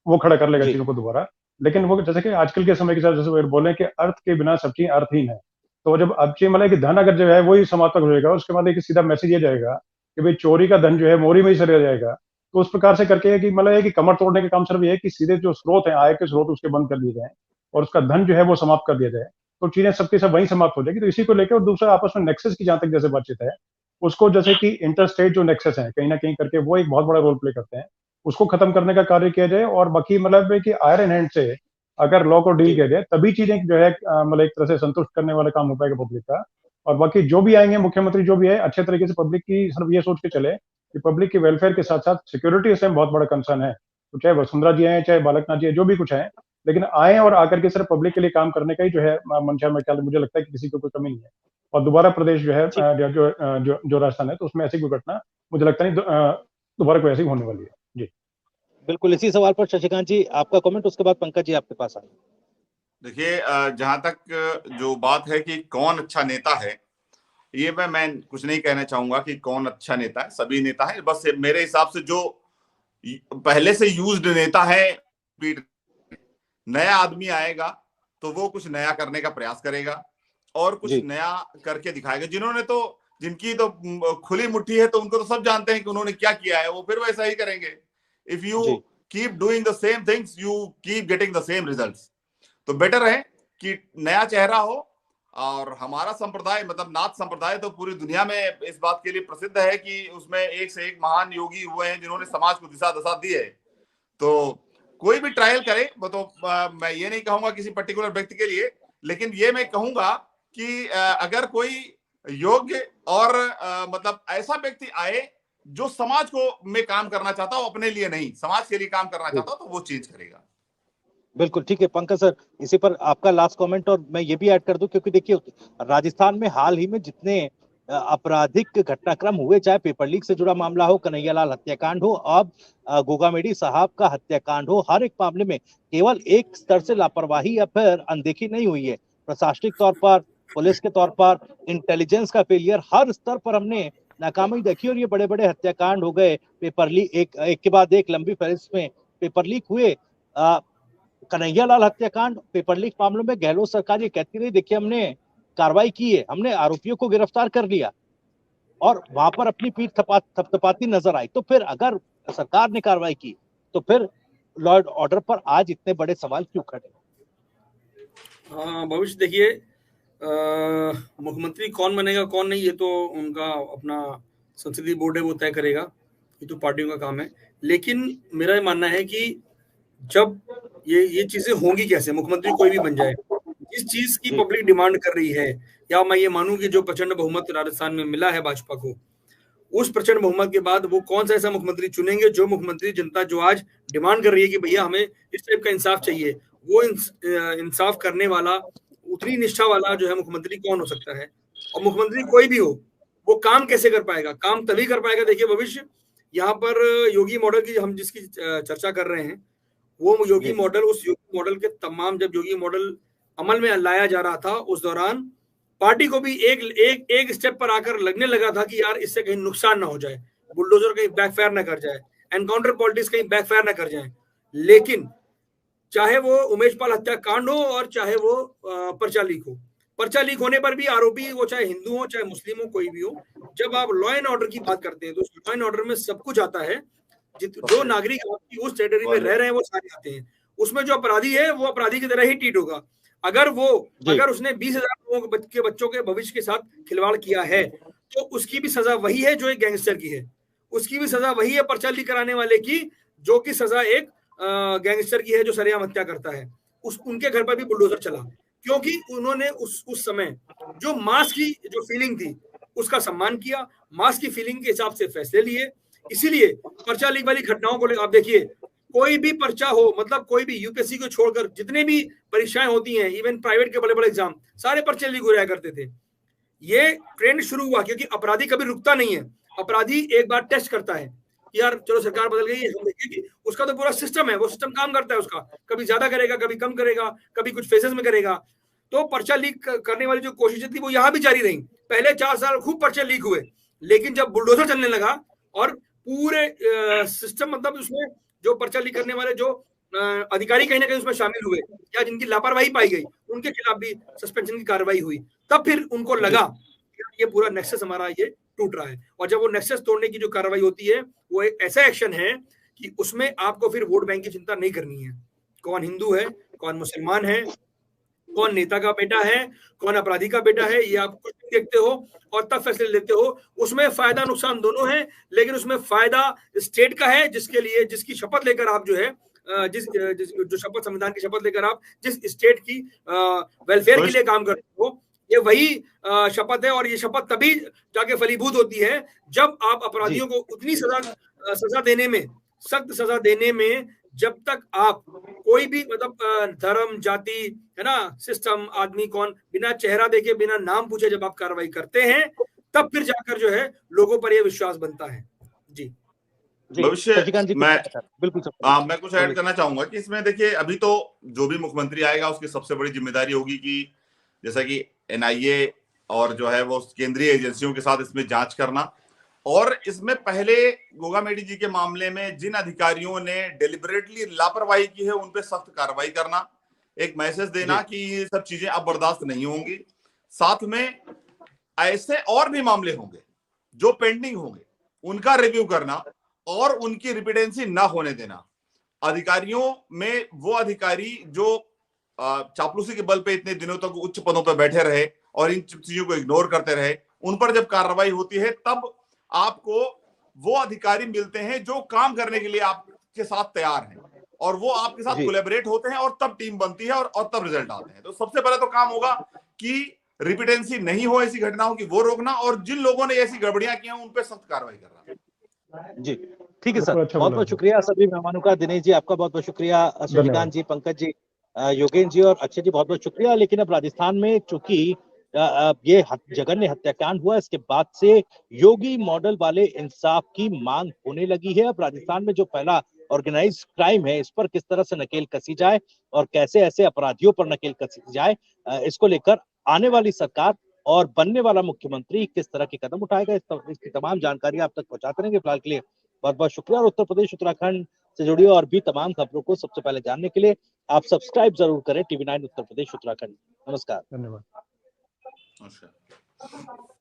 वो खड़ा कर लेगा जी चीजों को दोबारा। लेकिन वो जैसे कि आजकल के समय के साथ जैसे वो बोले कि अर्थ के बिना सब चीज अर्थहीन है। तो जब अब चीज मतलब कि धन अगर जो है वही समाप्त हो जाएगा, उसके बाद एक सीधा मैसेज ये जाएगा कि भाई चोरी का धन जो है मोरी में ही चला जाएगा। तो उस प्रकार से करके है कि मतलब है कि कमर तोड़ने का काम सिर्फ ये है कि सीधे जो स्रोत है आय के स्रोत उसके बंद कर दिए जाए और उसका धन जो है वो समाप्त कर दिया जाए, तो चीजें सबकी सब वहीं समाप्त हो जाएगी। तो इसी को लेकर और दूसरा आपस में नेक्सस की जहां तक जैसे बातचीत है, उसको जैसे कि इंटरस्टेट जो नेक्सस है कहीं ना कहीं करके वो एक बहुत बड़ा रोल प्ले करते हैं, उसको खत्म करने का कार्य किया जाए। और बाकी मतलब है कि आयरन हैंड से अगर लॉ को डील जी किया जाए तभी चीजें जो है मतलब एक तरह से संतुष्ट करने वाला काम हो पाएगा पब्लिक का। और बाकी जो भी आएंगे मुख्यमंत्री जो भी है अच्छे तरीके से पब्लिक की सिर्फ ये सोच के चले कि पब्लिक के वेलफेयर के साथ साथ सिक्योरिटी इसमें बहुत बड़ा कंसर्न है। तो चाहे वसुंधरा जी आए चाहे बालकनाथ जी आए जो भी कुछ है, लेकिन आए और आकर के सिर्फ पब्लिक के लिए काम करने का ही जो है मंशा में ख्याल मुझे लगता है कि किसी को कोई कमी नहीं है। और दोबारा प्रदेश जो है ठीक जो राजस्थान है तो उसमें ऐसी कोई घटना मुझे लगता नहीं दोबारा कोई ऐसी होने वाली है। जी बिल्कुल। इसी सवाल पर शशिकांत जी आपका कमेंट, उसके बाद पंकज जी आपके पास आए। देखिए, जहां तक जो बात है कि कौन अच्छा नेता है, ये मैं कुछ नहीं कहना चाहूंगा कि कौन अच्छा नेता है, सभी नेता है। बस मेरे हिसाब से जो पहले से यूज्ड नेता है, नया आदमी आएगा तो वो कुछ नया करने का प्रयास करेगा और कुछ जी नया करके दिखाएगा। जिनकी तो खुली मुट्ठी है तो उनको तो सब जानते हैं कि उन्होंने क्या किया है, वो फिर वैसा ही करेंगे। इफ यू जी keep doing the same things you keep getting the same results. तो बेटर है कि नया चेहरा हो। और हमारा संप्रदाय मतलब नाथ संप्रदाय तो पूरी दुनिया में इस बात के लिए प्रसिद्ध है कि उसमें एक से एक महान योगी हुए हैं जिन्होंने समाज को दिशा दशा दी है। तो कोई भी ट्रायल करे वो तो मैं ये नहीं कहूंगा किसी पर्टिकुलर व्यक्ति के लिए, लेकिन ये मैं कहूंगा कि अगर कोई योग्य और मतलब ऐसा व्यक्ति आए जो समाज को में काम करना चाहता हो, अपने लिए नहीं समाज के लिए काम करना चाहता हो, तो वो चेंज करेगा। बिल्कुल ठीक है पंकज सर, इसी पर आपका लास्ट कमेंट। और मैं ये भी ऐड कर दूं क्योंकि देखिए राजस्थान में हाल ही में जितने आपराधिक घटनाक्रम हुए, चाहे पेपर लीक से जुड़ा मामला हो, कन्हैयालाल हत्याकांड हो, अब गोगामेडी साहब का हत्याकांड हो, हर एक मामले में केवल एक स्तर से लापरवाही या फिर अनदेखी नहीं हुई है। प्रशासनिक तौर पर, पुलिस के तौर पर, इंटेलिजेंस का फेलियर, हर स्तर पर हमने नाकामी देखी। और ये बड़े बड़े हत्याकांड हो गए, पेपर लीक एक के बाद एक लंबी फहरिस्त में पेपर लीक हुए। कन्हैयालाल हत्याकांड, पेपर लीक मामलों में गहलोत सरकार ये कहती रही, देखिए हमने कार्रवाई की है, हमने आरोपियों को गिरफ्तार कर लिया, और वहां पर अपनी पीठ थपथपाती नजर आई। तो फिर अगर सरकार ने कार्रवाई की तो फिर लॉ एंड ऑर्डर पर आज इतने बड़े सवाल क्यों खड़े? भविष्य देखिए, मुख्यमंत्री कौन बनेगा कौन नहीं, ये तो उनका अपना संसदीय बोर्ड है, वो तय करेगा, ये तो पार्टियों का काम है। लेकिन मेरा ये मानना है कि जब ये चीजें होंगी कैसे, मुख्यमंत्री कोई भी बन जाए, जिस चीज की पब्लिक डिमांड कर रही है, या मैं ये मानूं कि जो प्रचंड बहुमत राजस्थान में मिला है भाजपा को, उस प्रचंड बहुमत के बाद वो कौन सा ऐसा मुख्यमंत्री चुनेंगे जो मुख्यमंत्री जनता जो आज डिमांड कर रही है कि भैया हमें इस टाइप का इंसाफ चाहिए, वो इंसाफ करने वाला, उतनी निष्ठा वाला जो है मुख्यमंत्री कौन हो सकता है? और मुख्यमंत्री कोई भी हो, वो काम कैसे कर पाएगा? काम तभी कर पाएगा, देखिए भविष्य, यहाँ पर योगी मॉडल की हम जिसकी चर्चा कर रहे हैं, वो योगी मॉडल, उस योगी मॉडल के तमाम, जब योगी मॉडल अमल में लाया जा रहा था, उस दौरान पार्टी को भी एक स्टेप पर आकर लगने लगा था कि यार इससे कहीं नुकसान ना हो जाए, बुलडोजर कहीं बैकफायर ना कर जाए, एनकाउंटर पॉलिटिक्स कहीं बैकफायर ना कर जाए। लेकिन चाहे वो उमेश पाल हत्याकांड हो और चाहे वो पर्चा लीक हो, पर्चा लीक होने पर भी आरोपी वो चाहे हिंदू हो चाहे मुस्लिम हो, कोई भी हो, जब आप लॉ एंड ऑर्डर की बात करते हैं तो लॉ एंड ऑर्डर में सब कुछ आता है। जो नागरिक आपकी उस टेरिटरी में रह रहे हैं वो सारे आते हैं, उसमें जो अपराधी है वो अपराधी की तरह ही ट्रीट होगा। अगर उसने 20,000 लोगों के बच्चों के भविष्य के साथ खिलवाड़ किया है तो उसकी भी सजा वही है जो एक गैंगस्टर की है, उसकी भी सजा वही है पर्चा लीक कराने वाले की, जो कि सजा एक गैंगस्टर की है जो सरेआम हत्या करता है। उनके घर पर भी बुलडोजर चला, क्योंकि उन्होंने उस समय जो मास की जो फीलिंग थी उसका सम्मान किया, मास की फीलिंग के हिसाब से फैसले लिए। इसीलिए पर्चा लीक वाली घटनाओं को आप देखिए, कोई भी पर्चा हो, मतलब कोई भी यूपीएससी को छोड़कर जितने भी परीक्षाएं होती हैं, इवन प्राइवेट के बड़े बड़े एग्जाम, सारे पर्चे लीक हो जाया करते थे। ये ट्रेंड शुरू हुआ क्योंकि अपराधी कभी रुकता नहीं है, अपराधी एक बार टेस्ट करता है कि यार चलो सरकार बदल गई है, हम देखें कि उसका तो पूरा सिस्टम है, वो सिस्टम काम करता है, उसका कभी ज्यादा करेगा, कभी कम करेगा, कभी कुछ फेजेस में करेगा। तो पर्चा लीक करने वाली जो कोशिशें थी वो यहाँ भी जारी रही। पहले 4 साल खूब पर्चे लीक हुए, लेकिन जब बुलडोजर चलने लगा और पूरे सिस्टम, मतलब उसमें जो पर्चा लीक करने वाले जो अधिकारी कहीं ना कहीं उसमें शामिल हुए या जिनकी लापरवाही पाई गई, उनके खिलाफ भी सस्पेंशन की कार्रवाई हुई, तब फिर उनको लगा ये पूरा नेक्सस हमारा ये टूट रहा है। और जब वो नेक्सस तोड़ने की जो कार्रवाई होती है वो एक ऐसा एक्शन है कि उसमें आपको फिर वोट बैंक की चिंता नहीं करनी है, कौन हिंदू है, कौन मुसलमान है, कौन नेता का बेटा है, कौन अपराधी का बेटा है, ये आप कुछ देखते हो और तब फैसले लेते हो। उसमें फायदा नुकसान दोनों है, लेकिन उसमें फायदा स्टेट का है, जिसकी शपथ लेकर आप जो है जो शपथ, संविधान की शपथ लेकर आप जिस स्टेट की वेलफेयर के लिए काम करते हो, ये वही शपथ है। और ये शपथ तभी जाके फलीभूत होती है जब आप अपराधियों को उतनी सजा देने में, सख्त सजा देने में, जब तक आप कोई भी, मतलब धर्म, जाति, है ना, सिस्टम, आदमी कौन, बिना चेहरा देखे, बिना नाम पूछे जब आप कार्रवाई करते हैं, तब फिर जाकर जो है लोगों पर यह विश्वास बनता है। जी भविष्य मैं कुछ ऐड करना चाहूंगा कि इसमें देखिए, अभी तो जो भी मुख्यमंत्री आएगा उसकी सबसे बड़ी जिम्मेदारी होगी कि जैसा कि एनआईए और जो है वो केंद्रीय एजेंसियों के साथ इसमें जांच करना, और इसमें पहले गोगामेडी जी के मामले में जिन अधिकारियों ने डेलिबरेटली लापरवाही की है उन पे सख्त कार्रवाई करना, एक मैसेज देना कि ये सब चीजें अब बर्दाश्त नहीं होंगी। साथ में ऐसे और भी मामले होंगे जो पेंडिंग होंगे, उनका रिव्यू करना और उनकी रिपीटेंसी ना होने देना। अधिकारियों में वो अधिकारी जो चापलूसी के बल पे इतने दिनों तक उच्च पदों पर बैठे रहे और इन चीजों को इग्नोर करते रहे, उन पर जब कार्रवाई होती है तब आपको वो अधिकारी मिलते हैं जो काम करने के लिए आपके साथ तैयार हैं और वो आपके साथ कोलैबोरेट होते हैं और तब टीम बनती है और तब रिजल्ट आते हैं। तो सबसे पहले तो काम होगा कि रिपीटेंसी नहीं हो ऐसी घटनाओं की, वो रोकना, और जिन लोगों ने ऐसी गड़बड़ियां की हैं उन पर सख्त कार्रवाई करना। जी ठीक है सर, बहुत बहुत शुक्रिया सभी मेहमानों का। दिनेश जी आपका बहुत बहुत शुक्रिया, सूर्यकांत जी, पंकज जी, योगेंद्र जी और अक्षय जी बहुत बहुत शुक्रिया। लेकिन अब राजस्थान में चूंकि ये जघन्य हत्याकांड हुआ, इसके बाद से योगी मॉडल वाले इंसाफ की मांग होने लगी है। अब राजस्थान में जो पहला ऑर्गेनाइज्ड क्राइम है, इस पर किस तरह से नकेल कसी जाए और कैसे ऐसे अपराधियों पर नकेल कसी जाए, इसको लेकर आने वाली सरकार और बनने वाला मुख्यमंत्री किस तरह के कदम उठाएगा, इसकी तमाम जानकारी आप तक पहुंचाते रहेंगे। फिलहाल के लिए बहुत बहुत शुक्रिया। और उत्तर प्रदेश, उत्तराखंड से जुड़ी और भी तमाम खबरों को सबसे पहले जानने के लिए आप सब्सक्राइब जरूर करें टीवी 9 उत्तर प्रदेश उत्तराखंड। नमस्कार। धन्यवाद। नमस्कार।